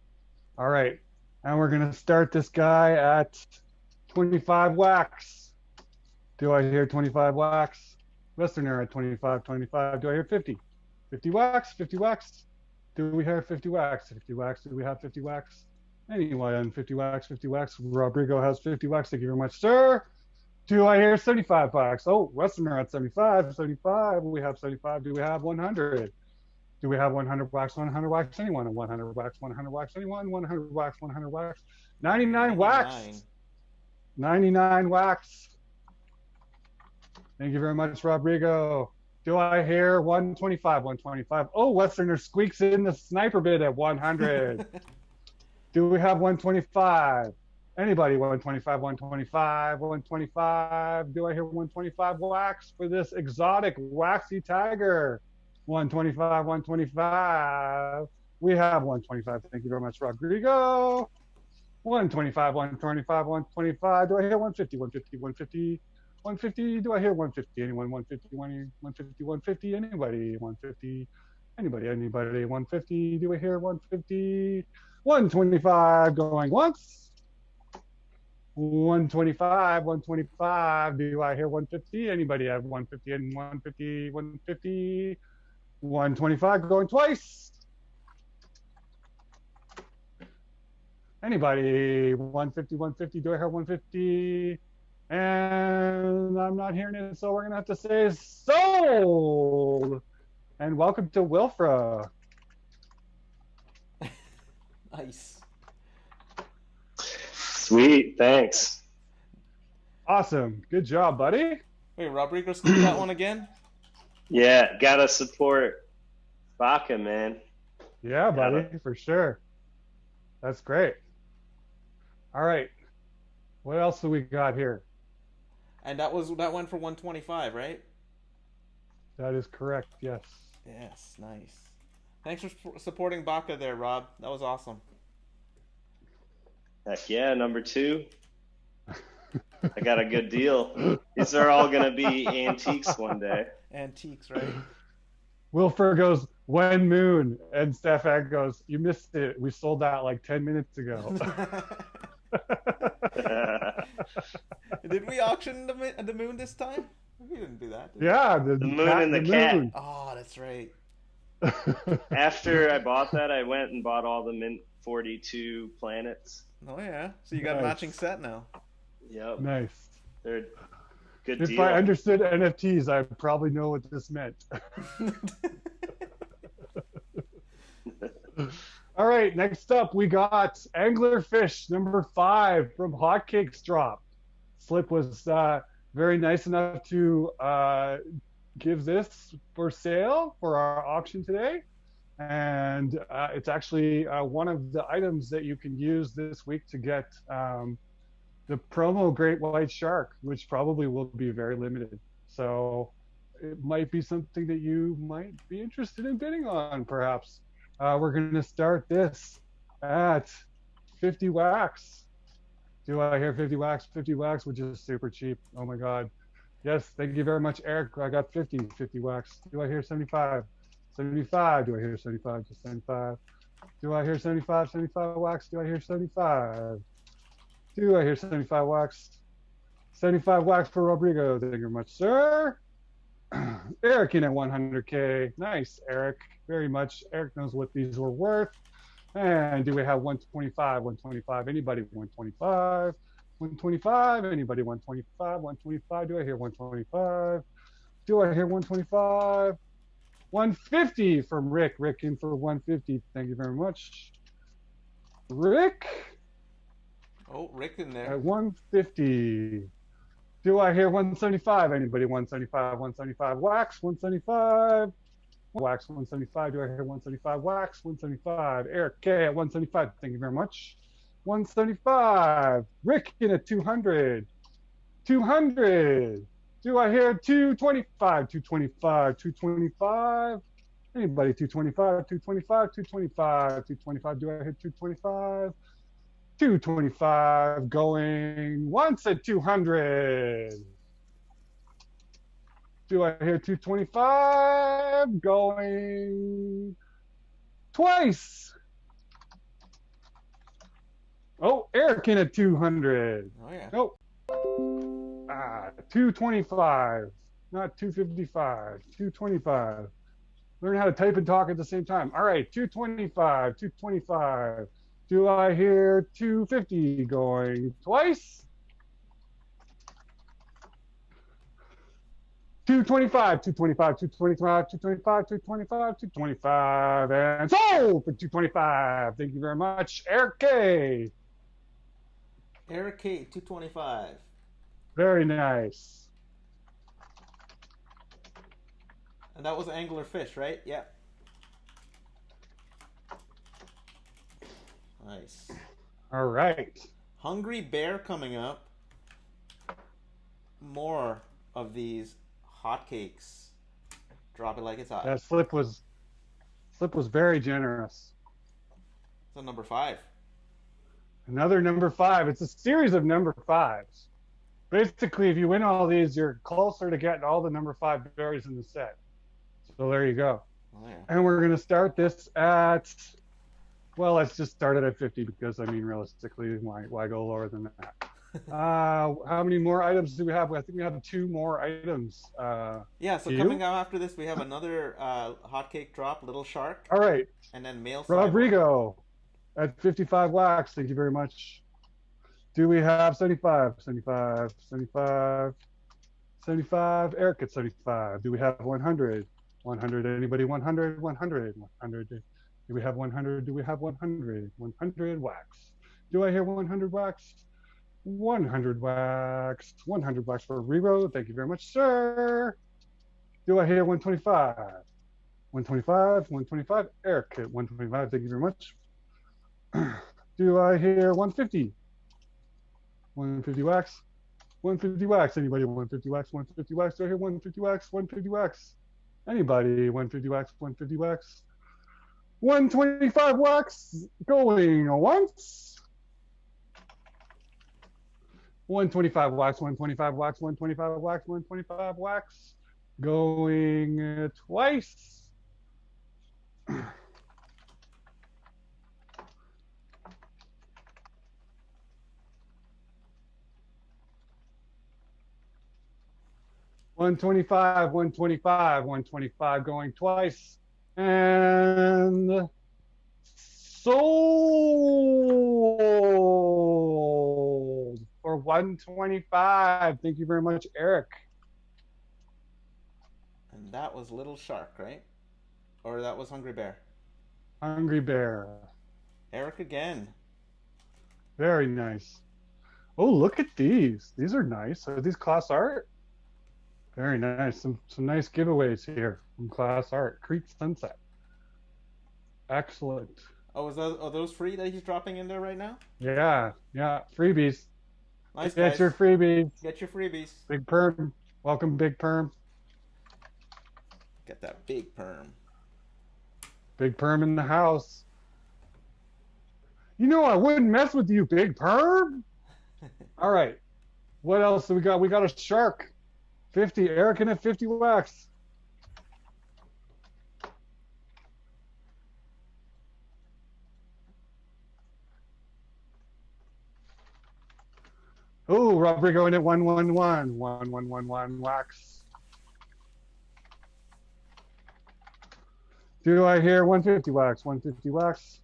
All right. And we're going to start this guy at 25 wax. Do I hear 25 wax? Westerner at 25, 25. Do I hear 50? 50 wax? 50 wax? Do we hear 50 wax? 50 wax? Do we have 50 wax? Anyone? 50 wax? 50 wax? Rodrigo has 50 wax. Thank you very much, sir. Do I hear 75 wax? Oh, Westerner at 75, 75. We have 75. Do we have 100? Do we have 100 wax, 100 wax, anyone? 100 wax, 100 wax, anyone? 100 wax, 100 wax. 99 wax. 99 wax. Thank you very much, Rodrigo. Do I hear 125, 125? Oh, Westerner squeaks in the sniper bid at 100. Do we have 125? Anybody? 125, 125, 125. Do I hear 125 wax for this exotic waxy tiger? 125, 125. We have 125. Thank you very much, Rodrigo. 125, 125, 125. Do I hear 150, 150, 150? 150, do I hear 150? Anyone? 150, 150, 150? Anybody? 150? Anybody? 150? Do I hear 150? 125 going once. 125, 125. Do I hear 150? Anybody have 150 and 150, 150? 125 going twice. Anybody? 150, 150. Do I hear 150? And I'm not hearing it, so we're going to have to say sold. And welcome to Wilfra. Nice. Sweet, thanks. Awesome. Good job, buddy. Wait, Rodrigo scooped that one again? Yeah, gotta support Baca, man. Yeah, buddy, for sure. That's great. All right. What else do we got here? And that went for 125, right? That is correct, yes. Yes, nice. Thanks for supporting Baca there, Rob. That was awesome. Heck yeah, number 2. I got a good deal. These are all gonna be antiques one day. Antiques, right? Wilfer goes, when moon? And Stefan goes, you missed it. We sold that like 10 minutes ago. Did we auction the moon this time? We didn't do that. Yeah, the moon and the cat. Moon. Oh, that's right. After I bought that, I went and bought all the Mint 42 planets. Oh yeah, so you got a matching set now. Yep. Nice. They're good If deal. I understood NFTs, I probably know what this meant. All right, next up we got Anglerfish number 5 from Hotcakes Drop. Slip was very nice enough to give this for sale for our auction today. And it's actually one of the items that you can use this week to get the promo Great White Shark, which probably will be very limited. So it might be something that you might be interested in bidding on, perhaps. We're going to start this at 50 wax. Do I hear 50 wax? 50 wax, which is super cheap. Oh my God. Yes, thank you very much, Eric. I got 50 wax. Do I hear 75? 75. Do I hear 75? Just 75. Do I hear 75? 75 wax. Do I hear 75? Do I hear 75 wax? 75 wax for Rodrigo. Thank you very much, sir. Eric in at 100K. Nice, Eric. Very much. Eric knows what these were worth. And do we have 125? 125. Anybody 125? 125. Anybody 125? 125. Do I hear 125? Do I hear 125? 150 from Rick. Rick in for 150. Thank you very much. Rick. Oh, Rick in there. At 150. Do I hear 175? Anybody 175? 175 wax. 175. Wax 175. Do I hear 175 wax? 175. Eric K at 175. Thank you very much. 175. Rick in at 200. 200. Do I hear 225? 225. 225. Anybody 225? 225. 225. 225. Do I hear 225? 225 going once at 200. Do I hear 225 going twice? Oh, Eric in at 200. Oh yeah. Nope. 225, not 255. 225. Learn how to type and talk at the same time. All right, 225. 225. Do I hear 250 going twice? 225, 225, 225, 225, 225, 225, and sold for 225. Thank you very much, Eric K. Eric K, 225. Very nice. And that was angler fish, right? Yeah. Nice. All right. Hungry Bear coming up. More of these hotcakes. Drop it like it's hot. That slip was very generous. So number 5. Another number 5. It's a series of number 5s. Basically, if you win all these, you're closer to getting all the number 5 berries in the set. So there you go. Oh, yeah. And we're going to start this at, well, let's just start it at 50 because, I mean, realistically, why go lower than that? How many more items do we have? I think we have 2 more items. Yeah, so coming out after this, we have another hotcake drop, Little Shark. All right. And then male Rodrigo at 55 wax. Thank you very much. Do we have 75? 75, 75, 75. Eric at 75. Do we have 100? 100. Anybody? 100? 100. 100. Do we have 100? Do we have 100? 100 wax. Do I hear 100 wax? 100 wax. 100 wax for Rero. Thank you very much, sir. Do I hear 125? 125. 125. Eric at 125. Thank you very much. Do I hear 150? 150 wax. 150 wax. Anybody? 150 wax. 150 wax. Do I hear 150 wax? 150 wax. Anybody? 150 wax. 150 wax. 125 wax. Going once. 125 wax. 125 wax. 125 wax. 125 wax. Going twice. $125, $125, $125 going twice. And sold for $125. Thank you very much, Eric. And that was Little Shark, right? Or that was Hungry Bear? Hungry Bear. Eric again. Very nice. Oh, look at these. These are nice. Are these class art? Very nice. Some nice giveaways here from Class Art. Crete Sun Sept. Excellent. Oh, are those free that he's dropping in there right now? Yeah. Freebies. Nice, Get guys. your freebies. Get your freebies. Big Perm. Welcome, Big Perm. Get that big perm. Big Perm in the house. You know I wouldn't mess with you, Big Perm. All right. What else do we got? We got a shark. 50. Eric in at 50 wax. Oh, Rodrigo in at 111. 1111 wax. Do I hear 150 wax? 150 wax.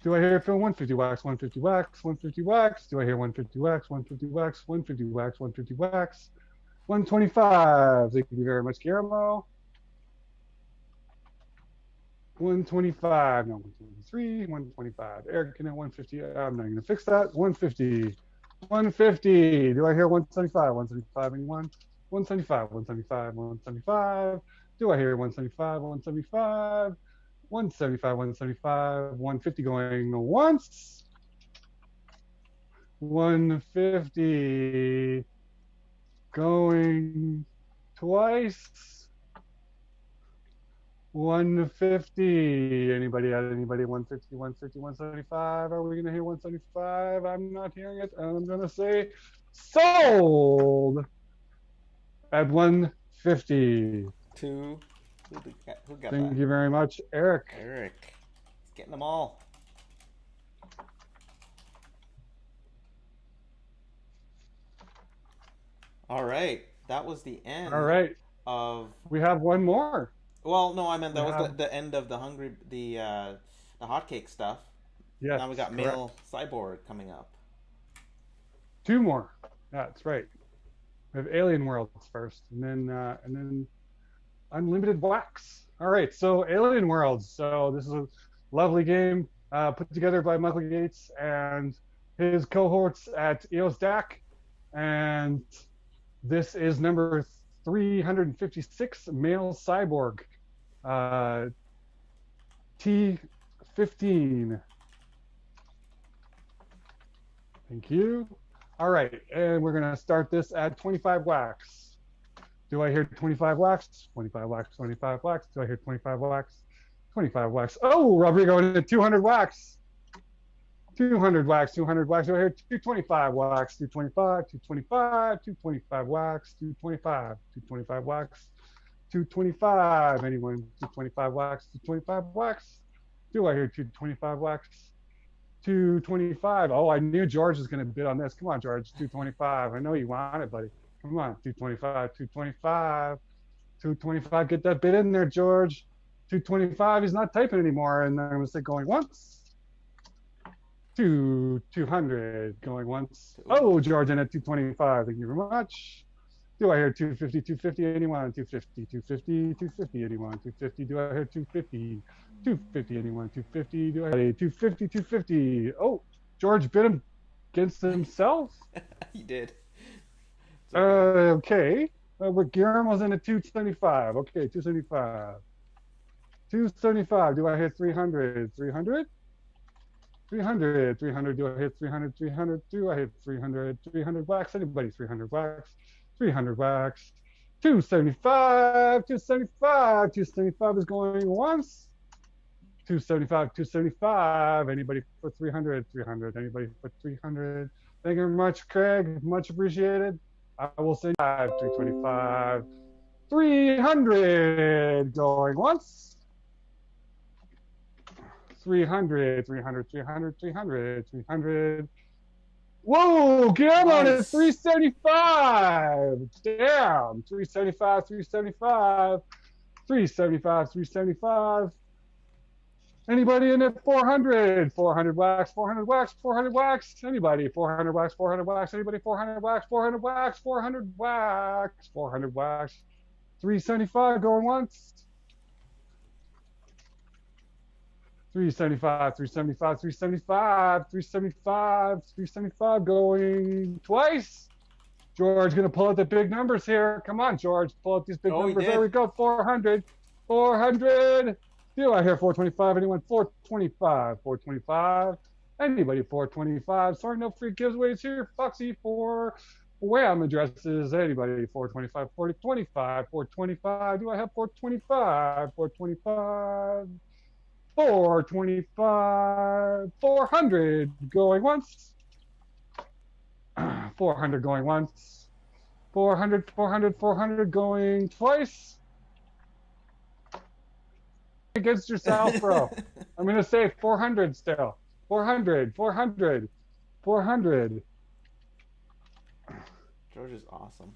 Do I hear Phil 150 wax? 150 wax. 150 wax. Do I hear 150 wax? 150 wax. 150 wax. 150 wax. 125. Thank you very much, Guillermo. 125. No, 123. 125. Eric in at 150. I'm not going to fix that. 150. 150. Do I hear 175? 175. Anyone? 175. 175. 175. Do I hear 175? 175. 175. 175. 150 going once. 150 going twice. 150. Anybody at anybody? 150, 150, 175. Are we going to hear 175? I'm not hearing it. And I'm going to say sold at 150. Who got Thank that? you very much, Eric. Eric. He's getting them all. All right. That was the end. All right. Of. We have one more. Well, no, I meant that was the end of the hotcake stuff. Yes. Now we got male cyborg coming up. 2 more. That's right. We have Alien Worlds first, and then Unlimited Wax. All right, so Alien Worlds. So this is a lovely game put together by Michael Gates and his cohorts at EOS DAC, and this is number 356, Male Cyborg, T15. Thank you. All right, and we're gonna start this at 25 wax. Do I hear 25 wax? 25 wax, 25 wax. Do I hear 25 wax? 25 wax. Oh, Robbie going to 200 wax. 200 wax, 200 wax. Do I hear 225 wax? 225, 225, 225 wax, 225, 225 wax, 225. Anyone? 225 wax, 225 wax. Do I hear 225 wax? 225. Oh, I knew George was going to bid on this. Come on, George. 225. I know you want it, buddy. Come on. 225, 225, 225. Get that bid in there, George. 225. He's not typing anymore. And I'm going to say going once. 200. Going once. Oh, George in at 225. Thank you very much. Do I hear 250, 250? Anyone? 250, 250, 250. Anyone? 250. Do I hear 250? 250. Anyone? 250. Do I hear 250, 250? Oh, George bid him against himself. He did. Okay. But Guillermo's in at 275. Okay, 275. 275. Do I hit 300? 300? 300. 300. Do I hit 300? 300. Do I hit 300? 300 wax. Anybody? 300 wax. 300 wax. 275. 275. 275 is going once. 275. 275. Anybody for 300? 300. Anybody for 300? Thank you very much, Craig. Much appreciated. I will send 325. 300 going once. 300, 300, 300, 300, 300. Whoa, Guillermo is 375. Damn, 375, 375, 375, 375. Anybody in at 400? 400 wax, 400 wax, 400 wax. Anybody? 400 wax, 400 wax. Anybody? 400 wax, 400 wax, 400 wax, 400 wax. 375 going once. 375, 375, 375, 375, 375 going twice. George gonna pull out the big numbers here. Come on, George, pull out these big numbers. There we go. 400, 400. Do I hear 425? Anyone? 425, 425. Anybody? 425. Sorry, no free giveaways here. Foxy for Wham addresses. Anybody? 425, 425, 425. Do I have 425? 425. 425, 400 going once, 400 going once, 400, 400, 400 going twice. Against yourself, bro. I'm going to say 400 still. 400, 400, 400. George is awesome.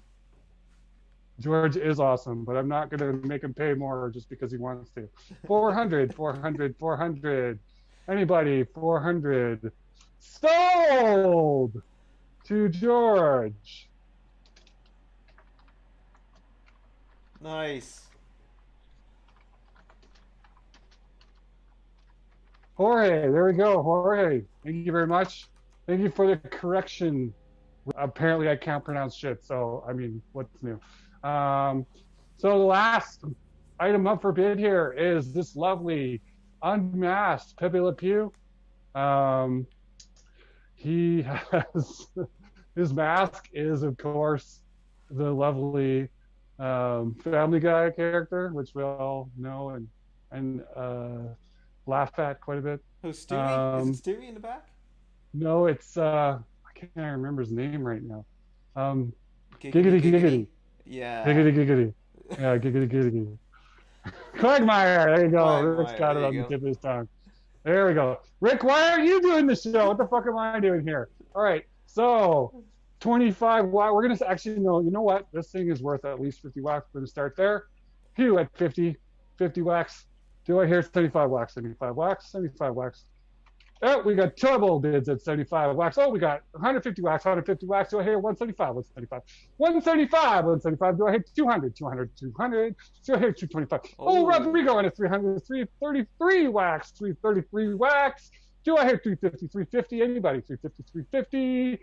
George is awesome, but I'm not going to make him pay more just because he wants to. 400, 400, 400. Anybody? 400. Sold to George. Nice. Jorge, there we go. Jorge, thank you very much. Thank you for the correction. Apparently I can't pronounce shit, so I mean, what's new? So the last item up for bid here is this lovely unmasked Pepe Le Pew. He has, his mask is, of course, the lovely Family Guy character, which we all know and laugh at quite a bit. Who's Stewie? Is it Stewie in the back? No, it's, I can't remember his name right now. Giggity Giggity. Yeah. Giggity giggity. Yeah, giggity giggity. Quagmire. There you go. Quagmire, Rick's got it there on you the go. tip of his tongue. There we go. Rick, why are you doing the show? What the fuck am I doing here? All right. So 25 watt. We're going to actually, no, you know what? This thing is worth at least 50 wax. We're going to start there. Hugh at 50 wax. Do I hear 75 wax? 75 wax. 75 wax. Oh, we got double bids at 75 wax. Oh, we got 150 wax, 150 wax. Do I hear 175? 175. 175, 175. Do I hit 200? 200, 200. Do I hit 225? Oh, Rodrigo in at 300, 333 wax, 333 wax. Do I hit 350, 350? Anybody? 350, 350.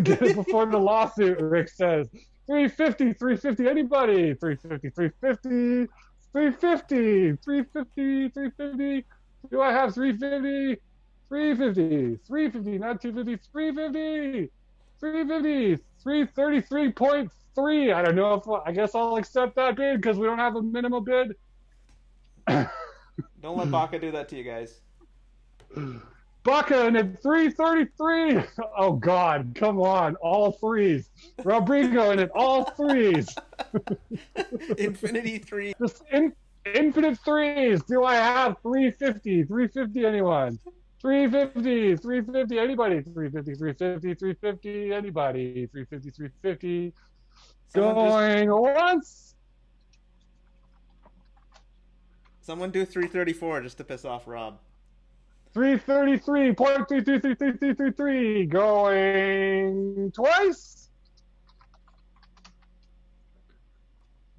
Get it before the lawsuit, Rick says. 350, 350. Anybody? 350, 350. 350, 350, 350. Do I have 350? 350, 350, not 250, 350, 350, 333.3. I don't know if I guess I'll accept that bid because we don't have a minimum bid. Don't let Baca do that to you guys. Baca in at 333. Oh God, come on, all threes. Rodrigo in at all threes. Infinity 3. Just infinite threes. Do I have 350? 350 anyone? 350, 350, anybody? 350, 350, 350, anybody? 350, 350. Going once. Someone do 334 just to piss off Rob. 333.3333333. Going twice.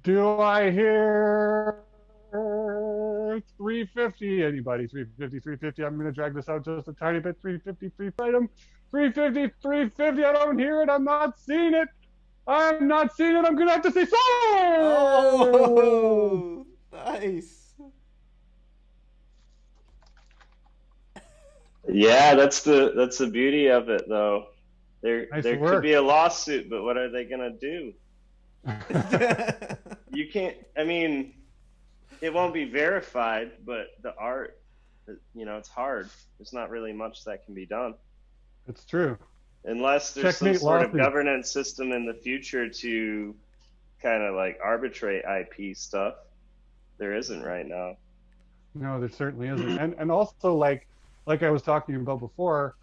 Do I hear 350? Anybody? 350, 350. I'm going to drag this out just a tiny bit. 350, 350 item. 350, 350. I don't hear it. I'm not seeing it. I'm not seeing it. I'm going to have to say sold. Oh, nice. Yeah, that's the beauty of it, though. There could be a lawsuit, but what are they gonna do? You can't. I mean, it won't be verified, but the art, it's hard. There's not really much that can be done. It's true. Unless there's some sort of governance system in the future to kind of like arbitrate IP stuff. There isn't right now. No, there certainly isn't. And also like I was talking about before,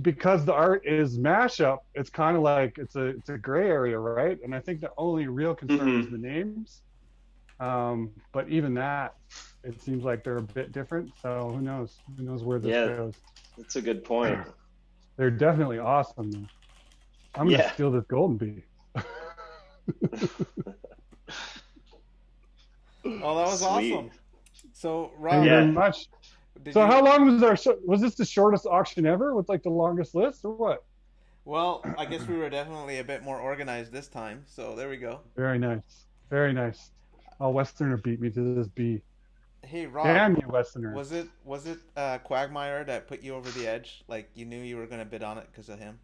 because the art is mashup, it's kind of like it's a gray area, right? And I think the only real concern is the names. But even that, it seems like they're a bit different. So who knows? Who knows where this goes? That's a good point. They're definitely awesome, though. I'm gonna steal this golden bee. Oh, that was Sweet. Awesome. So, Rob, thank you very much. So how long was this the shortest auction ever with like the longest list or what? Well, I guess we were definitely a bit more organized this time. So there we go. Very nice. Very nice. Oh, Westerner beat me to this bee. Hey, Rob. Damn you, Westerner. Was it Quagmire that put you over the edge? Like you knew you were going to bid on it because of him?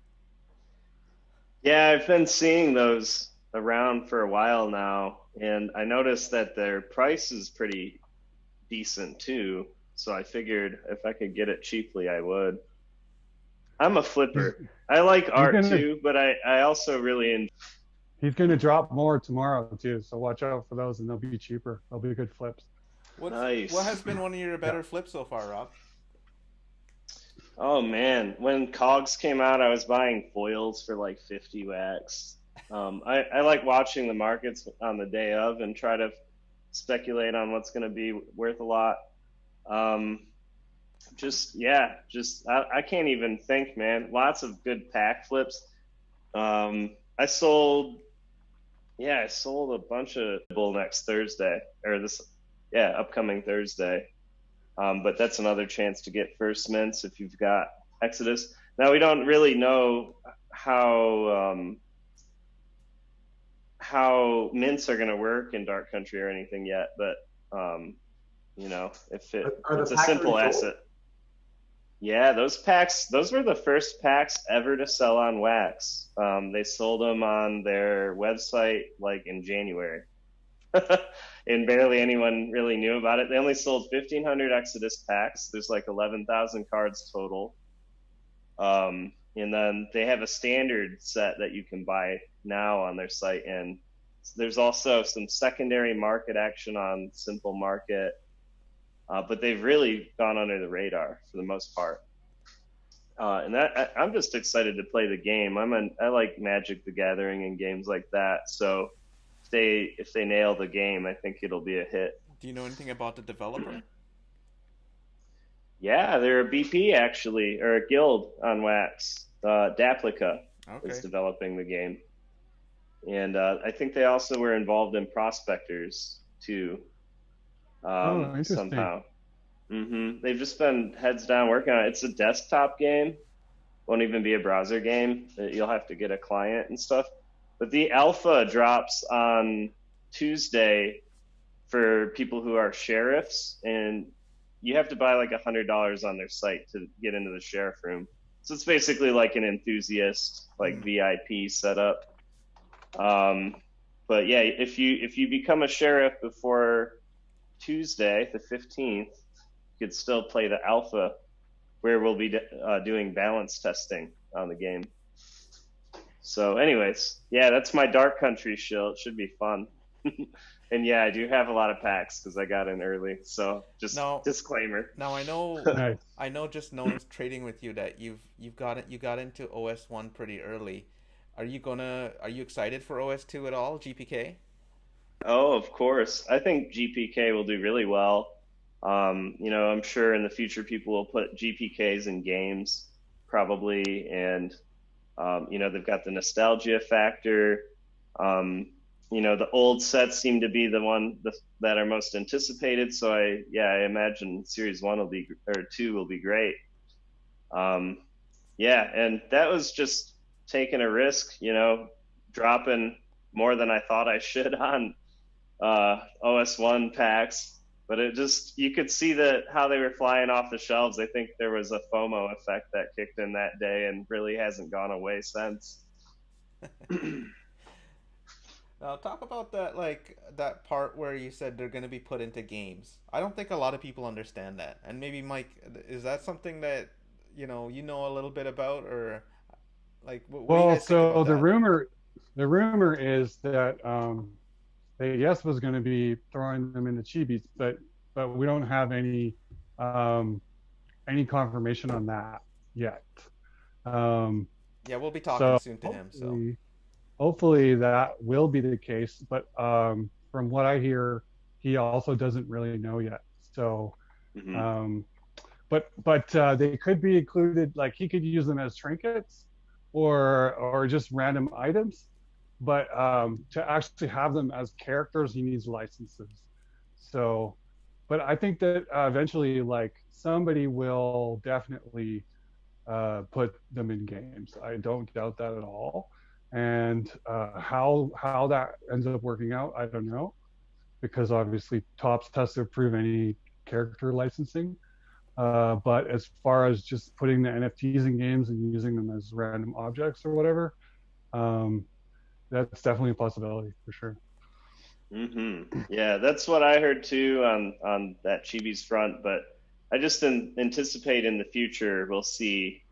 Yeah, I've been seeing those around for a while now, and I noticed that their price is pretty decent too. So I figured if I could get it cheaply, I would. I'm a flipper. I like art too, but I also really enjoy. He's going to drop more tomorrow too, so watch out for those, and they'll be cheaper. They'll be good flips. Nice. What has been one of your better flips so far, Rob? Oh man, when Cogs came out, I was buying foils for like 50 wax. I like watching the markets on the day of and try to speculate on what's going to be worth a lot. I can't even think, man. Lots of good pack flips. I sold a bunch of bull next Thursday upcoming Thursday. But that's another chance to get first mints if you've got Exodus. Now we don't really know how mints are going to work in Dark Country or anything yet, but if it's a simple asset. Yeah, those were the first packs ever to sell on wax. They sold them on their website like in January. And barely anyone really knew about it. They only sold 1,500 Exodus packs. There's like 11,000 cards total. And then they have a standard set that you can buy now on their site. And there's also some secondary market action on Simple Market. But they've really gone under the radar for the most part. I'm just excited to play the game. I like Magic the Gathering and games like that. So if they nail the game, I think it'll be a hit. Do you know anything about the developer? Yeah, they're a BP actually, or a guild on Wax. Daplica is Okay. developing the game, and I think they also were involved in Prospectors too, Oh, interesting. somehow. They've just been heads down working on it. It's a desktop game, won't even be a browser game. You'll have to get a client and stuff. But the alpha drops on Tuesday for people who are sheriffs, and you have to buy like $100 on their site to get into the sheriff room. So it's basically like an enthusiast, like VIP setup. But yeah, if you become a sheriff before Tuesday, the 15th, you could still play the alpha, where we'll be doing balance testing on the game. So, anyways, yeah, that's my Dark Country shill. It should be fun. And yeah, I do have a lot of packs because I got in early. So, just Now, disclaimer. now Nice. I know just knowing trading with you that you got into OS1 pretty early. Are you excited for OS2 at all, GPK? Oh, of course. I think GPK will do really well. I'm sure in the future people will put GPKs in games, probably, and they've got the nostalgia factor. The old sets seem to be the one that are most anticipated. So I imagine Series One will be or Two will be great. Um, yeah, and that was just taking a risk, dropping more than I thought I should on OS1 packs. But it just, you could see that how they were flying off the shelves. I think there was a FOMO effect that kicked in that day and really hasn't gone away since. Now talk about that part where you said they're going to be put into games. I don't think a lot of people understand that. And maybe Mike, is that something that you know a little bit about, or like what do you Well, guys think so about that? the rumor is that AES was going to be throwing them into chibis, but we don't have um, any confirmation on that yet. Um, Yeah, we'll be talking so soon to him. So hopefully that will be the case. But from what I hear, he also doesn't really know yet. So, Hmm. um, but they could be included. Like he could use them as trinkets, or just random items. But to actually have them as characters, he needs licenses. So, but I think that eventually, like somebody will definitely put them in games. I don't doubt that at all. And how that ends up working out, I don't know, because obviously Tops has to approve any character licensing. But as far as just putting the NFTs in games and using them as random objects or whatever, um, that's definitely a possibility for sure. Yeah, that's what I heard too on that Chibi's front. But I just anticipate in the future we'll see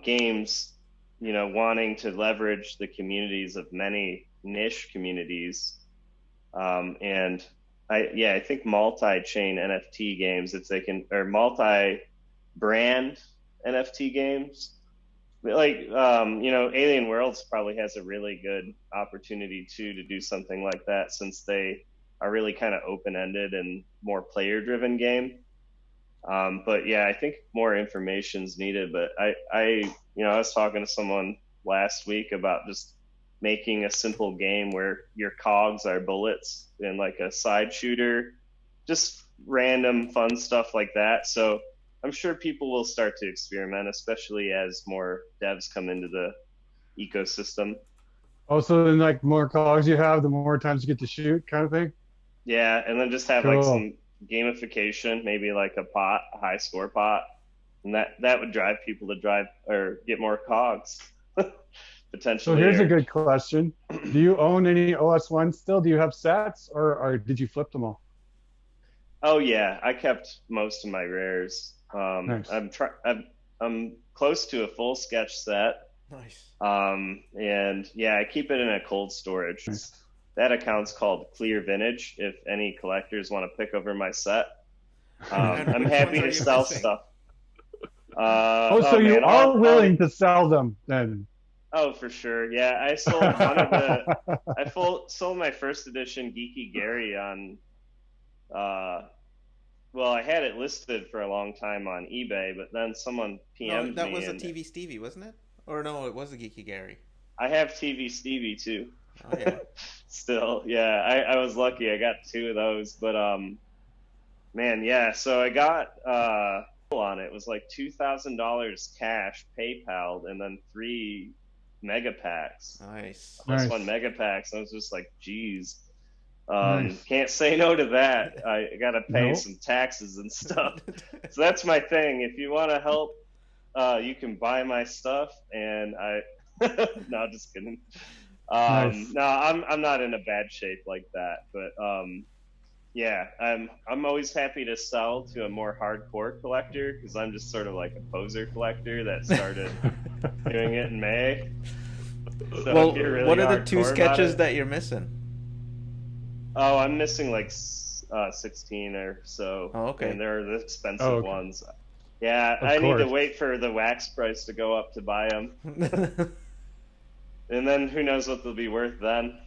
games, wanting to leverage the communities of many niche communities. And I think multi-chain NFT games, if they can, or multi-brand NFT games, like Alien Worlds probably has a really good opportunity too to do something like that, since they are really kind of open-ended and more player-driven game. But yeah, I think more information is needed. But I was talking to someone last week about just making a simple game where your cogs are bullets and like a side shooter, just random fun stuff like that. So I'm sure people will start to experiment, especially as more devs come into the ecosystem. Also, then like more calls you have, the more times you get to shoot, kind of thing. Yeah, and then just have like Cool. some gamification, maybe like a high score pot, and that would drive people to drive or get more cogs So potentially. here's a Or good question: do you own any OS1 still? Do you have sets, or did you flip them all? oh yeah, I kept most of my rares. Nice. I'm close to a full sketch set. nice. And yeah, I keep it in a cold storage. Nice. That account's called Clear Vintage. If any collectors want to pick over my set, And I'm which ones happy are to you sell missing? stuff. Oh, so you Man, are willing to sell them then? oh for sure. Yeah, I sold one of the. Sold my first edition Geeky Gary on uh, well, I had it listed for a long time on eBay, but then someone No, PM'd that me, was a and TV Stevie, wasn't it? Or no, it was a Geeky Gary. I have TV Stevie too. Oh yeah. Still, yeah, I was lucky. I got 2 of those, but man, yeah. So I got on it. It was like $2,000 cash, PayPal, and then 3 mega packs. Nice. Plus Nice. 1 mega packs. I was just like, geez. Nice. Can't say no to that. I gotta pay Nope. some taxes and stuff. So that's my thing. If you want to help, you can buy my stuff, and I. No, just kidding. Nice. No, I'm not in a bad shape like that, but yeah, I'm always happy to sell to a more hardcore collector, because I'm just sort of like a poser collector that started doing it in May. So Well, if you're really what are the 2 hardcore about sketches it- that you're missing? Oh, I'm missing like 16 or so. Oh, okay. And they're the expensive Oh, okay. ones. Yeah, Of I need to course. wait for the wax price to go up to buy them. And then who knows what they'll be worth then.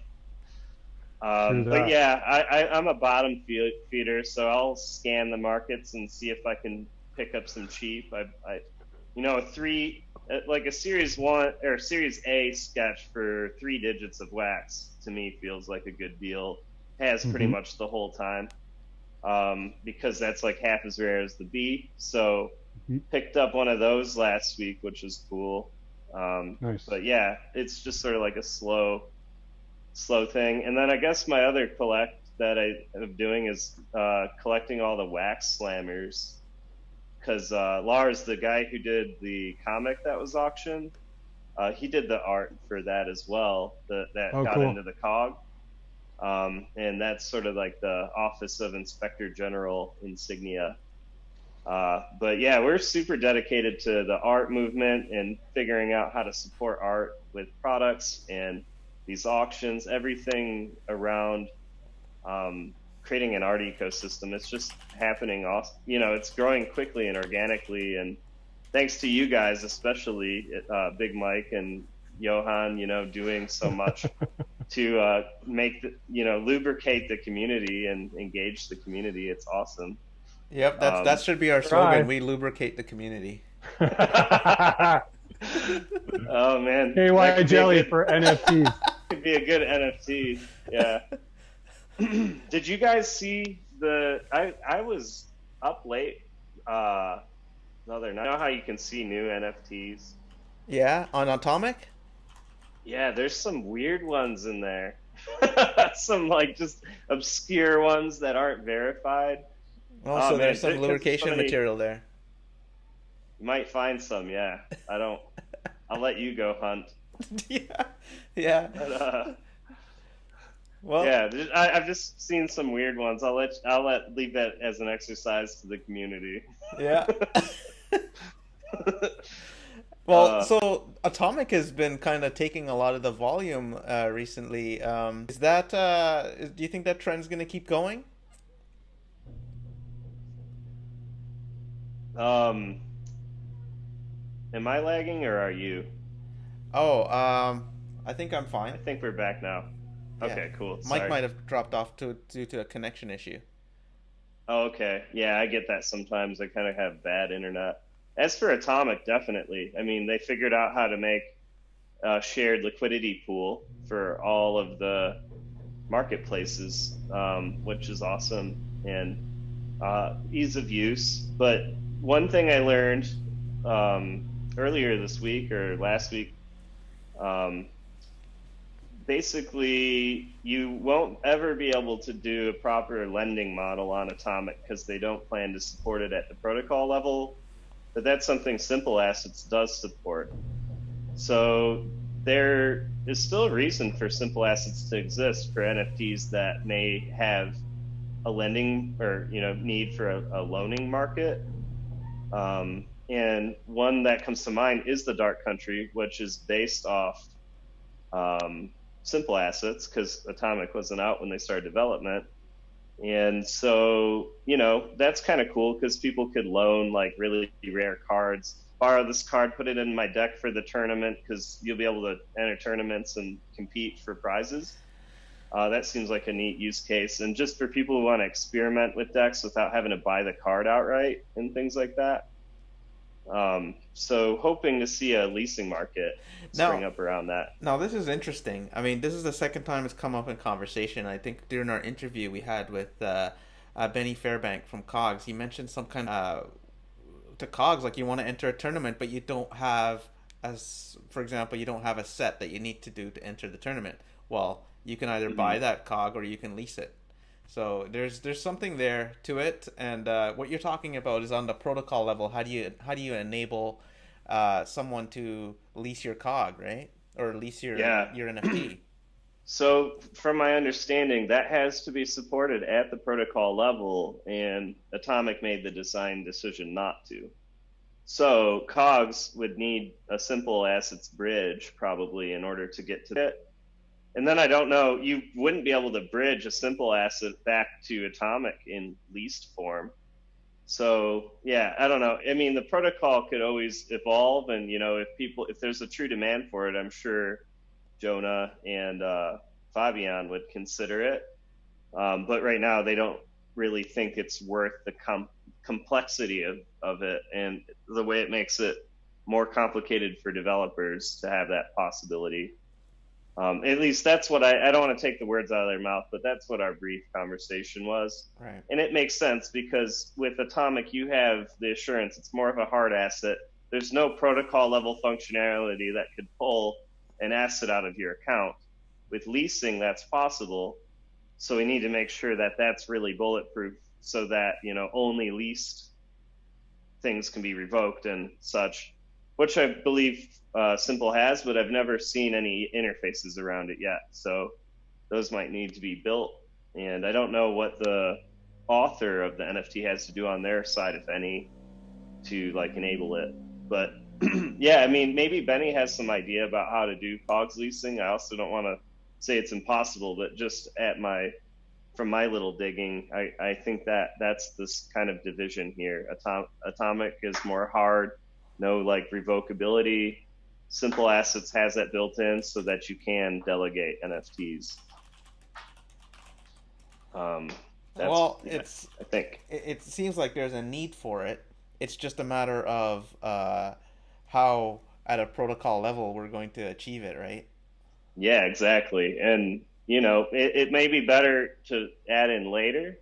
True But that. yeah, I'm a bottom feeder, so I'll scan the markets and see if I can pick up some cheap. Like a Series 1 or Series A sketch for 3 digits of wax to me feels like a good deal. Has pretty Mhm. much the whole time, because that's like half as rare as the B. So Mhm. picked up one of those last week, which was cool. Nice. But yeah, it's just sort of like a slow thing. And then I guess my other collect that I am doing is collecting all the wax slammers, because Lars, the guy who did the comic that was auctioned, he did the art for that as well. That Oh, got cool. into the COG. And that's sort of like the Office of Inspector General insignia. But yeah, we're super dedicated to the art movement and figuring out how to support art with products and these auctions, everything around creating an art ecosystem. It's just happening. It's growing quickly and organically. And thanks to you guys, especially Big Mike and Johan, doing so much to make lubricate the community and engage the community. It's awesome. Yep, that should be our slogan. Try. We lubricate the community. Oh man, KY that could be a jelly good- for NFTs. Could be a good NFT. Yeah. Did you guys see I was up late the other night. You know how you can see new NFTs? Yeah, on Atomic? Yeah, there's some weird ones in there. Some like just obscure ones that aren't verified. Oh, Oh, so man, there's some 'cause lubrication somebody- material there. You might find some, yeah. I'll let you go hunt. Yeah, yeah. But, Well, yeah, I've just seen some weird ones. I'll leave that as an exercise to the community. yeah. Well, Uh, Atomic has been kind of taking a lot of the volume recently. Is that? Do you think that trend's going to keep going? Am I lagging or are you? Oh, I think I'm I fine. think we're back now. Yeah. Okay, cool. Mike Sorry. might have dropped off due to a connection issue. Oh, okay. Yeah, I get that sometimes. I kind of have bad internet. As for Atomic, definitely. I mean, they figured out how to make a shared liquidity pool for all of the marketplaces, which is awesome, and ease of use. But one thing I learned earlier this week or last week, basically you won't ever be able to do a proper lending model on Atomic because they don't plan to support it at the protocol level, but that's something Simple Assets does support. So there is still a reason for Simple Assets to exist for NFTs that may have a lending or need for a loaning market. And one that comes to mind is the Dark Country, which is based off Simple Assets because Atomic wasn't out when they started development. And so, that's kind of cool because people could loan like really rare cards, borrow this card, put it in my deck for the tournament because you'll be able to enter tournaments and compete for prizes. That seems like a neat use case, and just for people who want to experiment with decks without having to buy the card outright and things like that. So hoping to see a leasing market spring up around that. Now, this is interesting. I mean, this is the second time it's come up in conversation. I think during our interview we had with Benny Fairbank from Cogs, he mentioned some kind of to Cogs, like you want to enter a tournament, but you don't have, as for example, you don't have a set that you need to do to enter the tournament. Well, you can either buy that Cog or you can lease it. So there's something there to it, and what you're talking about is on the protocol level. How do you enable someone to lease your Cog, right, or lease your NFT? So, from my understanding, that has to be supported at the protocol level, and Atomic made the design decision not to. So, Cogs would need a simple assets bridge probably in order to get to it. And then I don't know, you wouldn't be able to bridge a simple asset back to Atomic in leased form. So, yeah, I don't know. I mean, the protocol could always evolve, and if there's a true demand for it, I'm sure Jonah and Fabian would consider it. But right now, they don't really think it's worth the complexity of it and the way it makes it more complicated for developers to have that possibility. At least that's what I don't want to take the words out of their mouth, but that's what our brief conversation was. Right. And it makes sense because with Atomic, you have the assurance. It's more of a hard asset. There's no protocol level functionality that could pull an asset out of your account. With leasing, that's possible. So we need to make sure that that's really bulletproof so that, only leased things can be revoked and such, which I believe Simple has, but I've never seen any interfaces around it yet. So those might need to be built. And I don't know what the author of the NFT has to do on their side, if any, to enable it. But yeah, I mean, maybe Benny has some idea about how to do Cogs leasing. I also don't want to say it's impossible, but just from my little digging, I think that's this kind of division here. Atomic is more hard, no revocability. Simple Assets has that built in so that you can delegate NFTs. I think it seems like there's a need for it. It's just a matter of how at a protocol level we're going to achieve it, right? Yeah, exactly. And it may be better to add in later.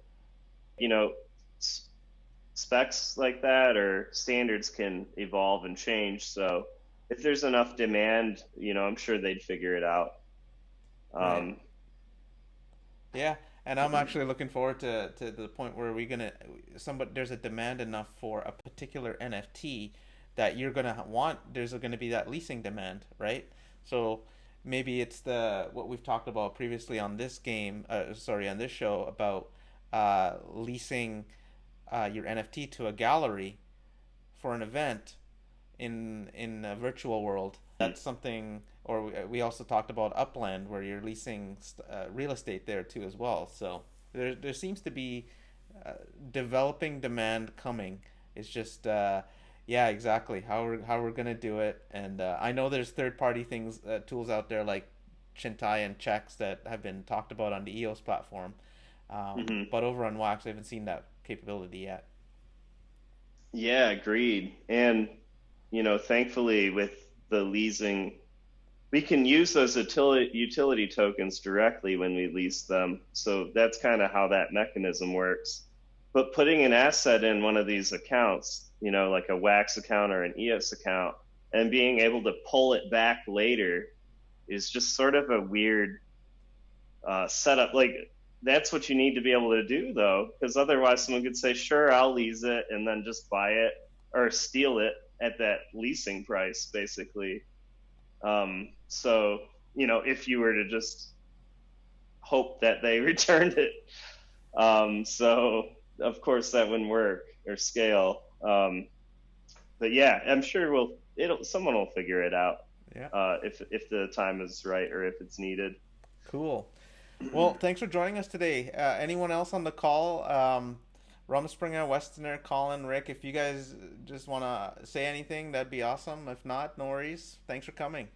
Specs like that or standards can evolve and change. So if there's enough demand, I'm sure they'd figure it out. Right. Yeah, and I'm actually looking forward to the point where there's a demand enough for a particular NFT that you're gonna want. There's gonna be that leasing demand, right? So maybe it's what we've talked about previously on this on this show about leasing your NFT to a gallery for an event in a virtual world. That's something. Or we also talked about Upland, where you're leasing real estate there too as well. So there seems to be developing demand coming. It's just yeah, exactly how we're gonna do it. And I know there's third-party tools out there like Chintai and Checks that have been talked about on the EOS platform, but over on Wax, I haven't seen that capability yet. Yeah, agreed. And thankfully with the leasing, we can use those utility tokens directly when we lease them. So that's kind of how that mechanism works. But putting an asset in one of these accounts, like a Wax account or an EOS account, and being able to pull it back later is just sort of a weird setup. That's what you need to be able to do, though, because otherwise someone could say, sure, I'll lease it, and then just buy it or steal it at that leasing price, basically. So, if you were to just hope that they returned it. So of course that wouldn't work or scale. But yeah, I'm sure someone will figure it out. Yeah. If the time is right or if it's needed. Cool. Well, thanks for joining us today. Anyone else on the call? Rumspringer, Westerner, Colin, Rick, if you guys just want to say anything, that'd be awesome. If not, no worries. Thanks for coming.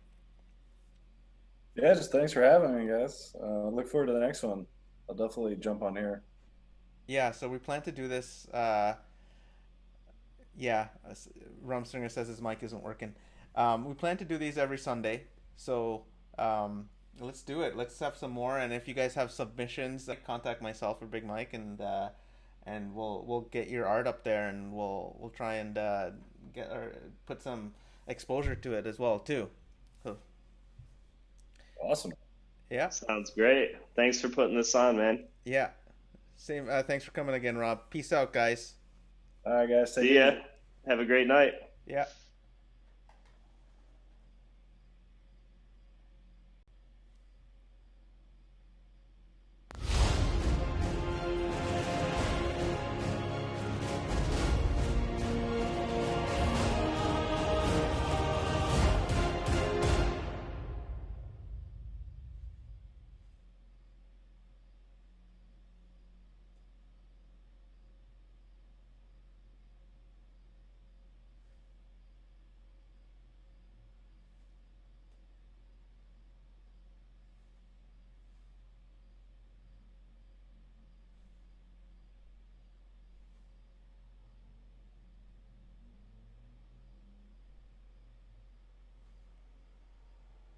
Yeah, just thanks for having me, guys. Look forward to the next one. I'll definitely jump on here. Yeah, so we plan to do this. Yeah, Rumstringer says his mic isn't working. We plan to do these every Sunday, so let's do it. Let's have some more, and if you guys have submissions, contact myself or Big Mike, and we'll get your art up there, and we'll try and get or put some exposure to it as well too. So, Awesome. yeah, Sounds great. Thanks for putting this on, man. yeah. Same. Thanks for coming again, Rob. Peace out, guys. All right, guys. Take See it ya. easy. Have a great night. Yeah.